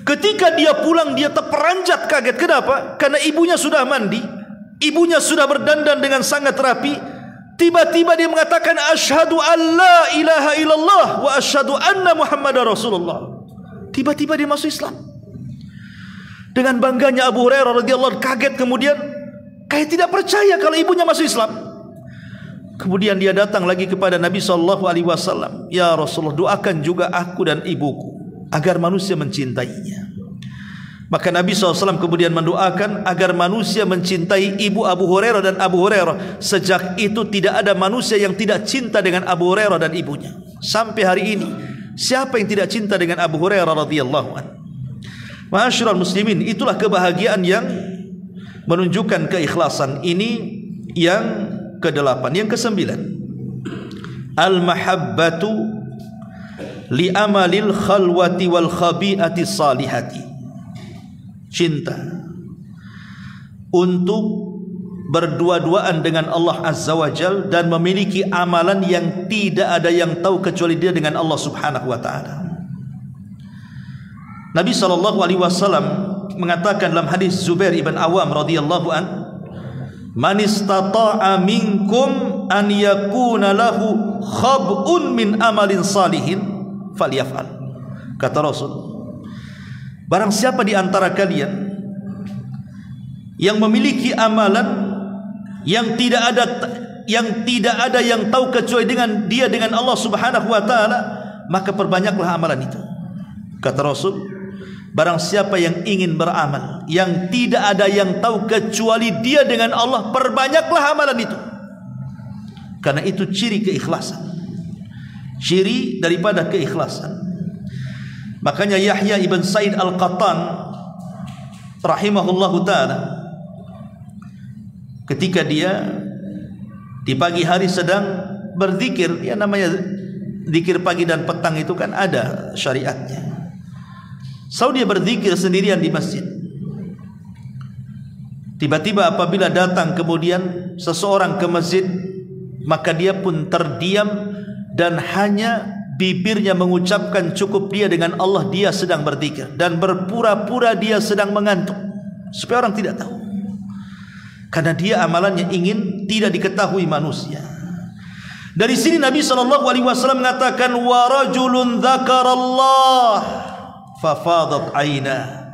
Ketika dia pulang, dia terperanjat kaget. Kenapa? Karena ibunya sudah mandi, ibunya sudah berdandan dengan sangat rapi. Tiba-tiba dia mengatakan, asyhadu an la ilaha illallah wa asyhadu anna Muhammadar Rasulullah. Tiba-tiba dia masuk Islam. Dengan bangganya Abu Hurairah radhiyallahu anhu kaget, kemudian kayak tidak percaya kalau ibunya masuk Islam. Kemudian dia datang lagi kepada Nabi SAW. Ya Rasulullah, doakan juga aku dan ibuku agar manusia mencintainya. Maka Nabi SAW kemudian mendoakan agar manusia mencintai ibu Abu Hurairah dan Abu Hurairah. Sejak itu tidak ada manusia yang tidak cinta dengan Abu Hurairah dan ibunya. Sampai hari ini, siapa yang tidak cinta dengan Abu Hurairah radhiyallahu anhu? Ma'asyiral muslimin, itulah kebahagiaan yang menunjukkan keikhlasan. Ini yang ke-8. Yang ke-9, al-mahabbatu li amalil khalwati wal khabi'ati salihati. Cinta untuk berdua-duaan dengan Allah Azza wa Jal dan memiliki amalan yang tidak ada yang tahu kecuali dia dengan Allah Subhanahu wa ta'ala. Nabi SAW mengatakan dalam hadis Zubair ibn Awam radhiyallahu an, man istata'a minkum an yakuna lahu khab'un min amalin salihin falyaf'al. Kata Rasul, barang siapa di antara kalian yang memiliki amalan yang tidak ada yang tahu kecuali dengan dia dengan Allah Subhanahu wa taala, maka perbanyaklah amalan itu. Kata Rasul, barang siapa yang ingin beramal yang tidak ada yang tahu kecuali dia dengan Allah, perbanyaklah amalan itu. Karena itu ciri keikhlasan, ciri daripada keikhlasan. Makanya Yahya ibn Sa'id al-Qattan rahimahullahu ta'ala, ketika dia di pagi hari sedang berzikir, ya namanya zikir pagi dan petang itu kan ada syariatnya. Dia berzikir sendirian di masjid. Tiba-tiba apabila datang kemudian seseorang ke masjid, maka dia pun terdiam dan hanya bibirnya mengucapkan cukup dia dengan Allah, dia sedang berzikir, dan berpura-pura dia sedang mengantuk supaya orang tidak tahu. Karena dia amalannya ingin tidak diketahui manusia. Dari sini Nabi SAW mengatakan, wa rajulun dzakarallah fafadat aina.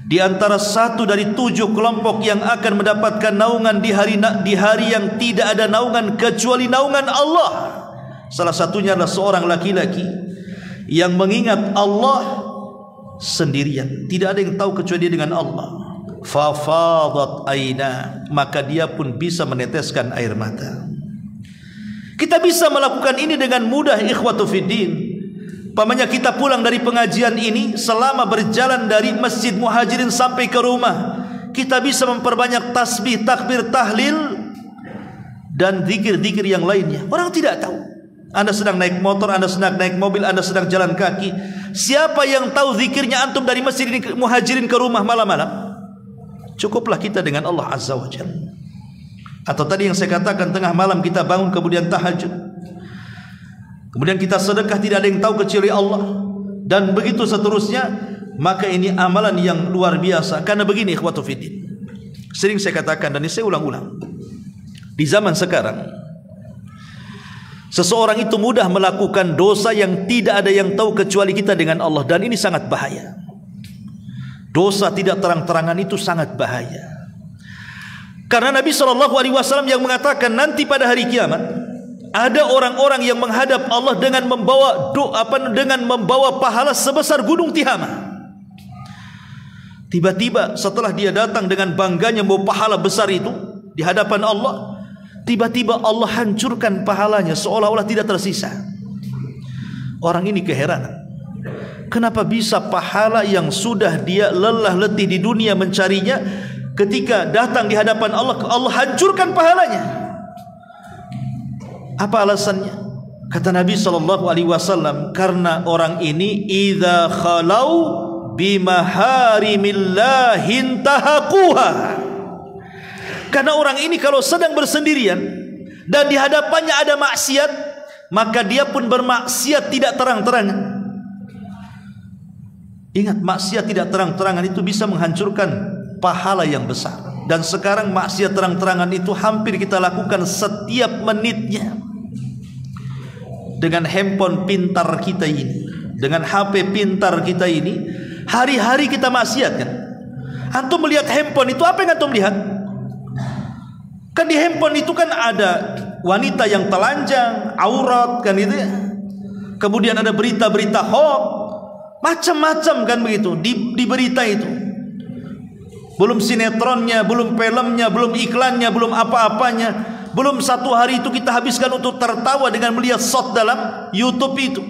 Di antara satu dari 7 kelompok yang akan mendapatkan naungan di hari yang tidak ada naungan kecuali naungan Allah, salah satunya adalah seorang laki-laki yang mengingat Allah sendirian, tidak ada yang tahu kecuali dia dengan Allah. Fafadat aina, maka dia pun bisa meneteskan air mata. Kita bisa melakukan ini dengan mudah, ikhwatu fiddin. Pamannya kita pulang dari pengajian ini, selama berjalan dari Masjid Muhajirin sampai ke rumah, kita bisa memperbanyak tasbih, takbir, tahlil dan zikir-zikir yang lainnya. Orang tidak tahu. Anda sedang naik motor, Anda sedang naik mobil, Anda sedang jalan kaki. Siapa yang tahu zikirnya antum dari Masjid Muhajirin ke rumah malam-malam? Cukuplah kita dengan Allah Azza wa Jalla. Atau tadi yang saya katakan, tengah malam kita bangun kemudian tahajud, kemudian kita sedekah, tidak ada yang tahu kecuali Allah, dan begitu seterusnya. Maka ini amalan yang luar biasa. Karena begini ikhwatu fiddin, sering saya katakan dan ini saya ulang-ulang, di zaman sekarang seseorang itu mudah melakukan dosa yang tidak ada yang tahu kecuali kita dengan Allah, dan ini sangat bahaya. Dosa tidak terang-terangan itu sangat bahaya. Karena Nabi SAW yang mengatakan nanti pada hari kiamat Ada orang-orang yang menghadap Allah dengan membawa dengan membawa pahala sebesar gunung Tihama. Tiba-tiba setelah dia datang dengan bangganya membawa pahala besar itu di hadapan Allah, tiba-tiba Allah hancurkan pahalanya seolah-olah tidak tersisa. Orang ini keheranan. Kenapa bisa pahala yang sudah dia lelah letih di dunia mencarinya, ketika datang di hadapan Allah, Allah hancurkan pahalanya? Apa alasannya? Kata Nabi SAW, karena orang ini idza khalau bimaharimillahi intahaquha. Karena orang ini kalau sedang bersendirian dan di hadapannya ada maksiat, maka dia pun bermaksiat tidak terang-terangan. Ingat, maksiat tidak terang-terangan itu bisa menghancurkan pahala yang besar. Dan sekarang maksiat terang-terangan itu hampir kita lakukan setiap menitnya. Dengan handphone pintar kita ini, dengan HP pintar kita ini, hari-hari kita maksiat kan? Antum melihat handphone itu apa yang antum lihat? Kan di handphone itu kan ada wanita yang telanjang, aurat kan itu ya. Kemudian ada berita-berita hoax, macam-macam kan begitu di berita itu. Belum sinetronnya, belum filmnya, belum iklannya, belum apa-apanya. Belum satu hari itu kita habiskan untuk tertawa dengan melihat shot dalam YouTube itu.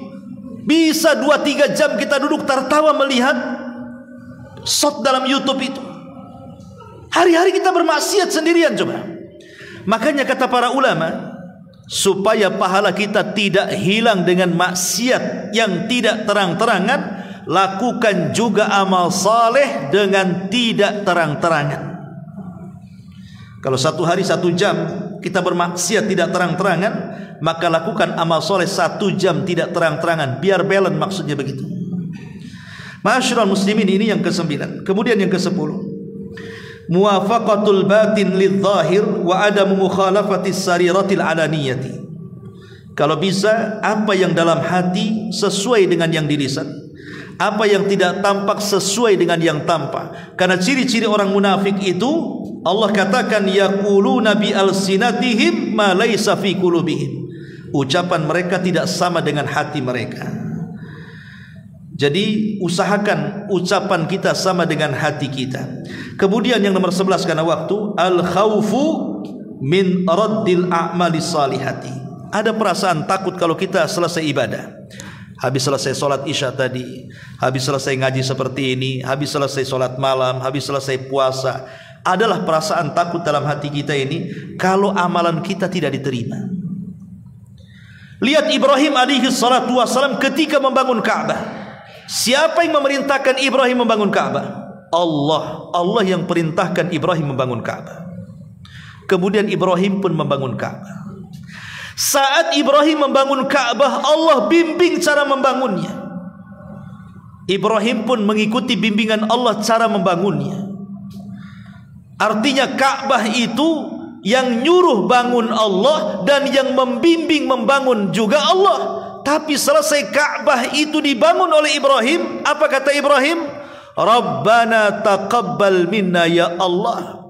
Bisa 2-3 jam kita duduk tertawa melihat shot dalam YouTube itu. Hari-hari kita bermaksiat sendirian coba. Makanya kata para ulama, supaya pahala kita tidak hilang dengan maksiat yang tidak terang-terangan, lakukan juga amal saleh dengan tidak terang-terangan. Kalau satu hari 1 jam kita bermaksiat tidak terang-terangan, maka lakukan amal soleh 1 jam tidak terang-terangan, biar balance, maksudnya begitu. Ma'asyiral muslimin, ini yang ke-9. Kemudian yang ke-10, muwafaqatul batin lidh-dhahir wa adamu mukhalafatis sariratil alaniyati. Kalau bisa, apa yang dalam hati sesuai dengan yang di lisan, apa yang tidak tampak sesuai dengan yang tampak. Karena ciri-ciri orang munafik itu Allah katakan yaquluna bi alsinatihim ma laysa fi qulubihim. Ucapan mereka tidak sama dengan hati mereka. Jadi usahakan ucapan kita sama dengan hati kita. Kemudian yang nomor 11 karena waktu, al khaufu min raddil a'mali salihati. Ada perasaan takut kalau kita selesai ibadah. Habis selesai sholat isya tadi, habis selesai ngaji seperti ini, habis selesai sholat malam, habis selesai puasa, adalah perasaan takut dalam hati kita ini kalau amalan kita tidak diterima. Lihat Ibrahim alaihi salatu wassalam ketika membangun Ka'bah. Siapa yang memerintahkan Ibrahim membangun Ka'bah? Allah. Allah yang perintahkan Ibrahim membangun Ka'bah. Kemudian Ibrahim pun membangun Ka'bah. Saat Ibrahim membangun Ka'bah, Allah bimbing cara membangunnya. Ibrahim pun mengikuti bimbingan Allah cara membangunnya. Artinya Ka'bah itu yang nyuruh bangun Allah dan yang membimbing membangun juga Allah. Tapi selesai Ka'bah itu dibangun oleh Ibrahim, apa kata Ibrahim? Rabbana taqabbal minna ya Allah.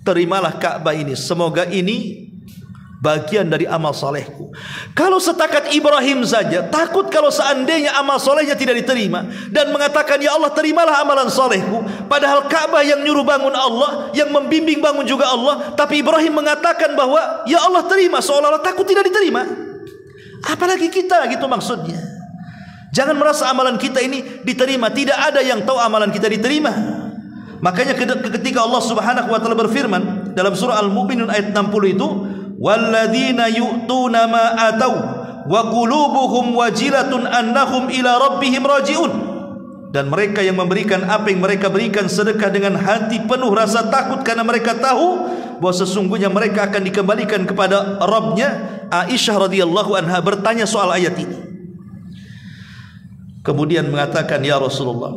Terimalah Ka'bah ini, semoga ini bagian dari amal solehku. Kalau setakat Ibrahim saja takut kalau seandainya amal solehnya tidak diterima, dan mengatakan ya Allah terimalah amalan solehku, padahal Ka'bah yang nyuruh bangun Allah, yang membimbing bangun juga Allah, tapi Ibrahim mengatakan bahwa ya Allah terima, seolah-olah takut tidak diterima. Apalagi kita, gitu maksudnya. Jangan merasa amalan kita ini diterima. Tidak ada yang tahu amalan kita diterima. Makanya ketika Allah Subhanahu wa taala berfirman dalam surah Al-Mu'minun ayat 60 itu, walladzina yu'tuna ma atau wa qulubuhum wajilatun annahum ila rabbihim raji'un. Dan mereka yang memberikan apa yang mereka berikan sedekah dengan hati penuh rasa takut, karena mereka tahu bahwa sesungguhnya mereka akan dikembalikan kepada Rabbnya. Aisyah radhiyallahu anha bertanya soal ayat ini, kemudian mengatakan, ya Rasulullah,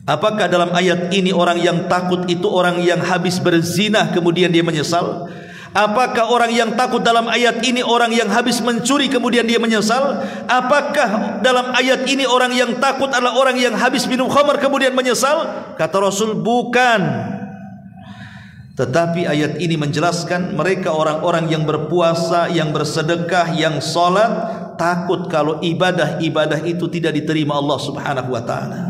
apakah dalam ayat ini orang yang takut itu orang yang habis berzina kemudian dia menyesal? Apakah orang yang takut dalam ayat ini orang yang habis mencuri kemudian dia menyesal? Apakah dalam ayat ini orang yang takut adalah orang yang habis minum khamar kemudian menyesal? Kata Rasul, bukan. Tetapi ayat ini menjelaskan mereka orang-orang yang berpuasa, yang bersedekah, yang salat, takut kalau ibadah-ibadah itu tidak diterima Allah Subhanahu wa taala.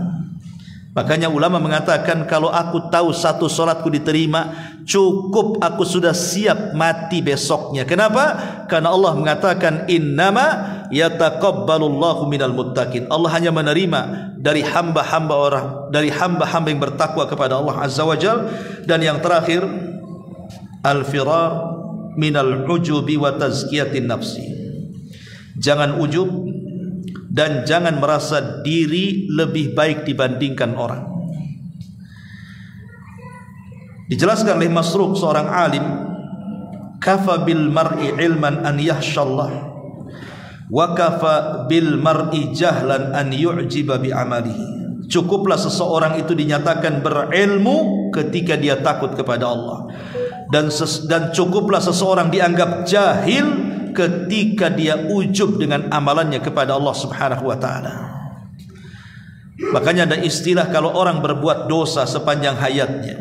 Makanya ulama mengatakan, kalau aku tahu satu salatku diterima, cukup aku sudah siap mati besoknya. Kenapa? Karena Allah mengatakan, innama yataqabbalullahu minal muttaqin. Allah hanya menerima dari hamba-hamba yang bertakwa kepada Allah Azza wa Jalla. Dan yang terakhir, al-firar minal ujubi wa tazkiyatin nafsi. Jangan ujub dan jangan merasa diri lebih baik dibandingkan orang. Dijelaskan oleh Masruq, seorang alim, kafa bil mar'i ilman an yahshallah wa kafa bil mar'i jahlan an yu'jiba bi amalihi. Cukuplah seseorang itu dinyatakan berilmu ketika dia takut kepada Allah, dan cukuplah seseorang dianggap jahil ketika dia ujub dengan amalannya kepada Allah Subhanahu wa taala. Makanya ada istilah, kalau orang berbuat dosa sepanjang hayatnya,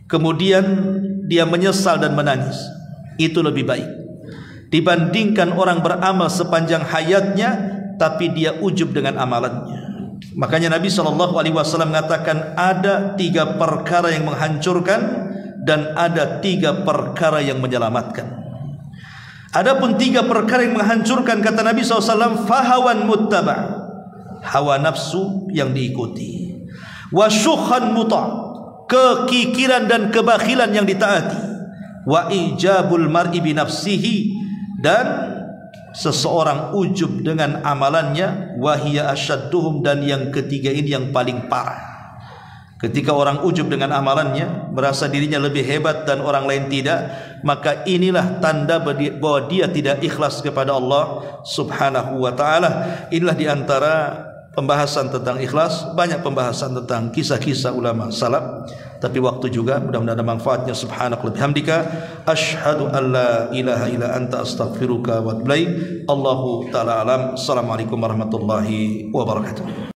kemudian dia menyesal dan menangis, itu lebih baik dibandingkan orang beramal sepanjang hayatnya tapi dia ujub dengan amalannya. Makanya Nabi SAW mengatakan, ada 3 perkara yang menghancurkan dan ada 3 perkara yang menyelamatkan. Adapun 3 perkara yang menghancurkan, kata Nabi SAW, fahawan muttaba', hawa nafsu yang diikuti, wa syukhan muta', kekikiran dan kebakhilan yang ditaati, wa ijabul mar'i bi nafsihi, dan seseorang ujub dengan amalannya, wa hiya asyadduhum, dan yang ketiga ini yang paling parah. Ketika orang ujub dengan amalannya, merasa dirinya lebih hebat dan orang lain tidak, maka inilah tanda bahwa dia tidak ikhlas kepada Allah Subhanahu wa taala. Inilah diantara pembahasan tentang ikhlas. Banyak pembahasan tentang kisah-kisah ulama salaf, tapi waktu juga, mudah-mudahan ada manfaatnya. Subhanaka wa bihamdika, asyhadu an la ilaha illa anta, astaghfiruka wa atubu ilaik. Allahu taala alam. Assalamualaikum warahmatullahi wabarakatuh.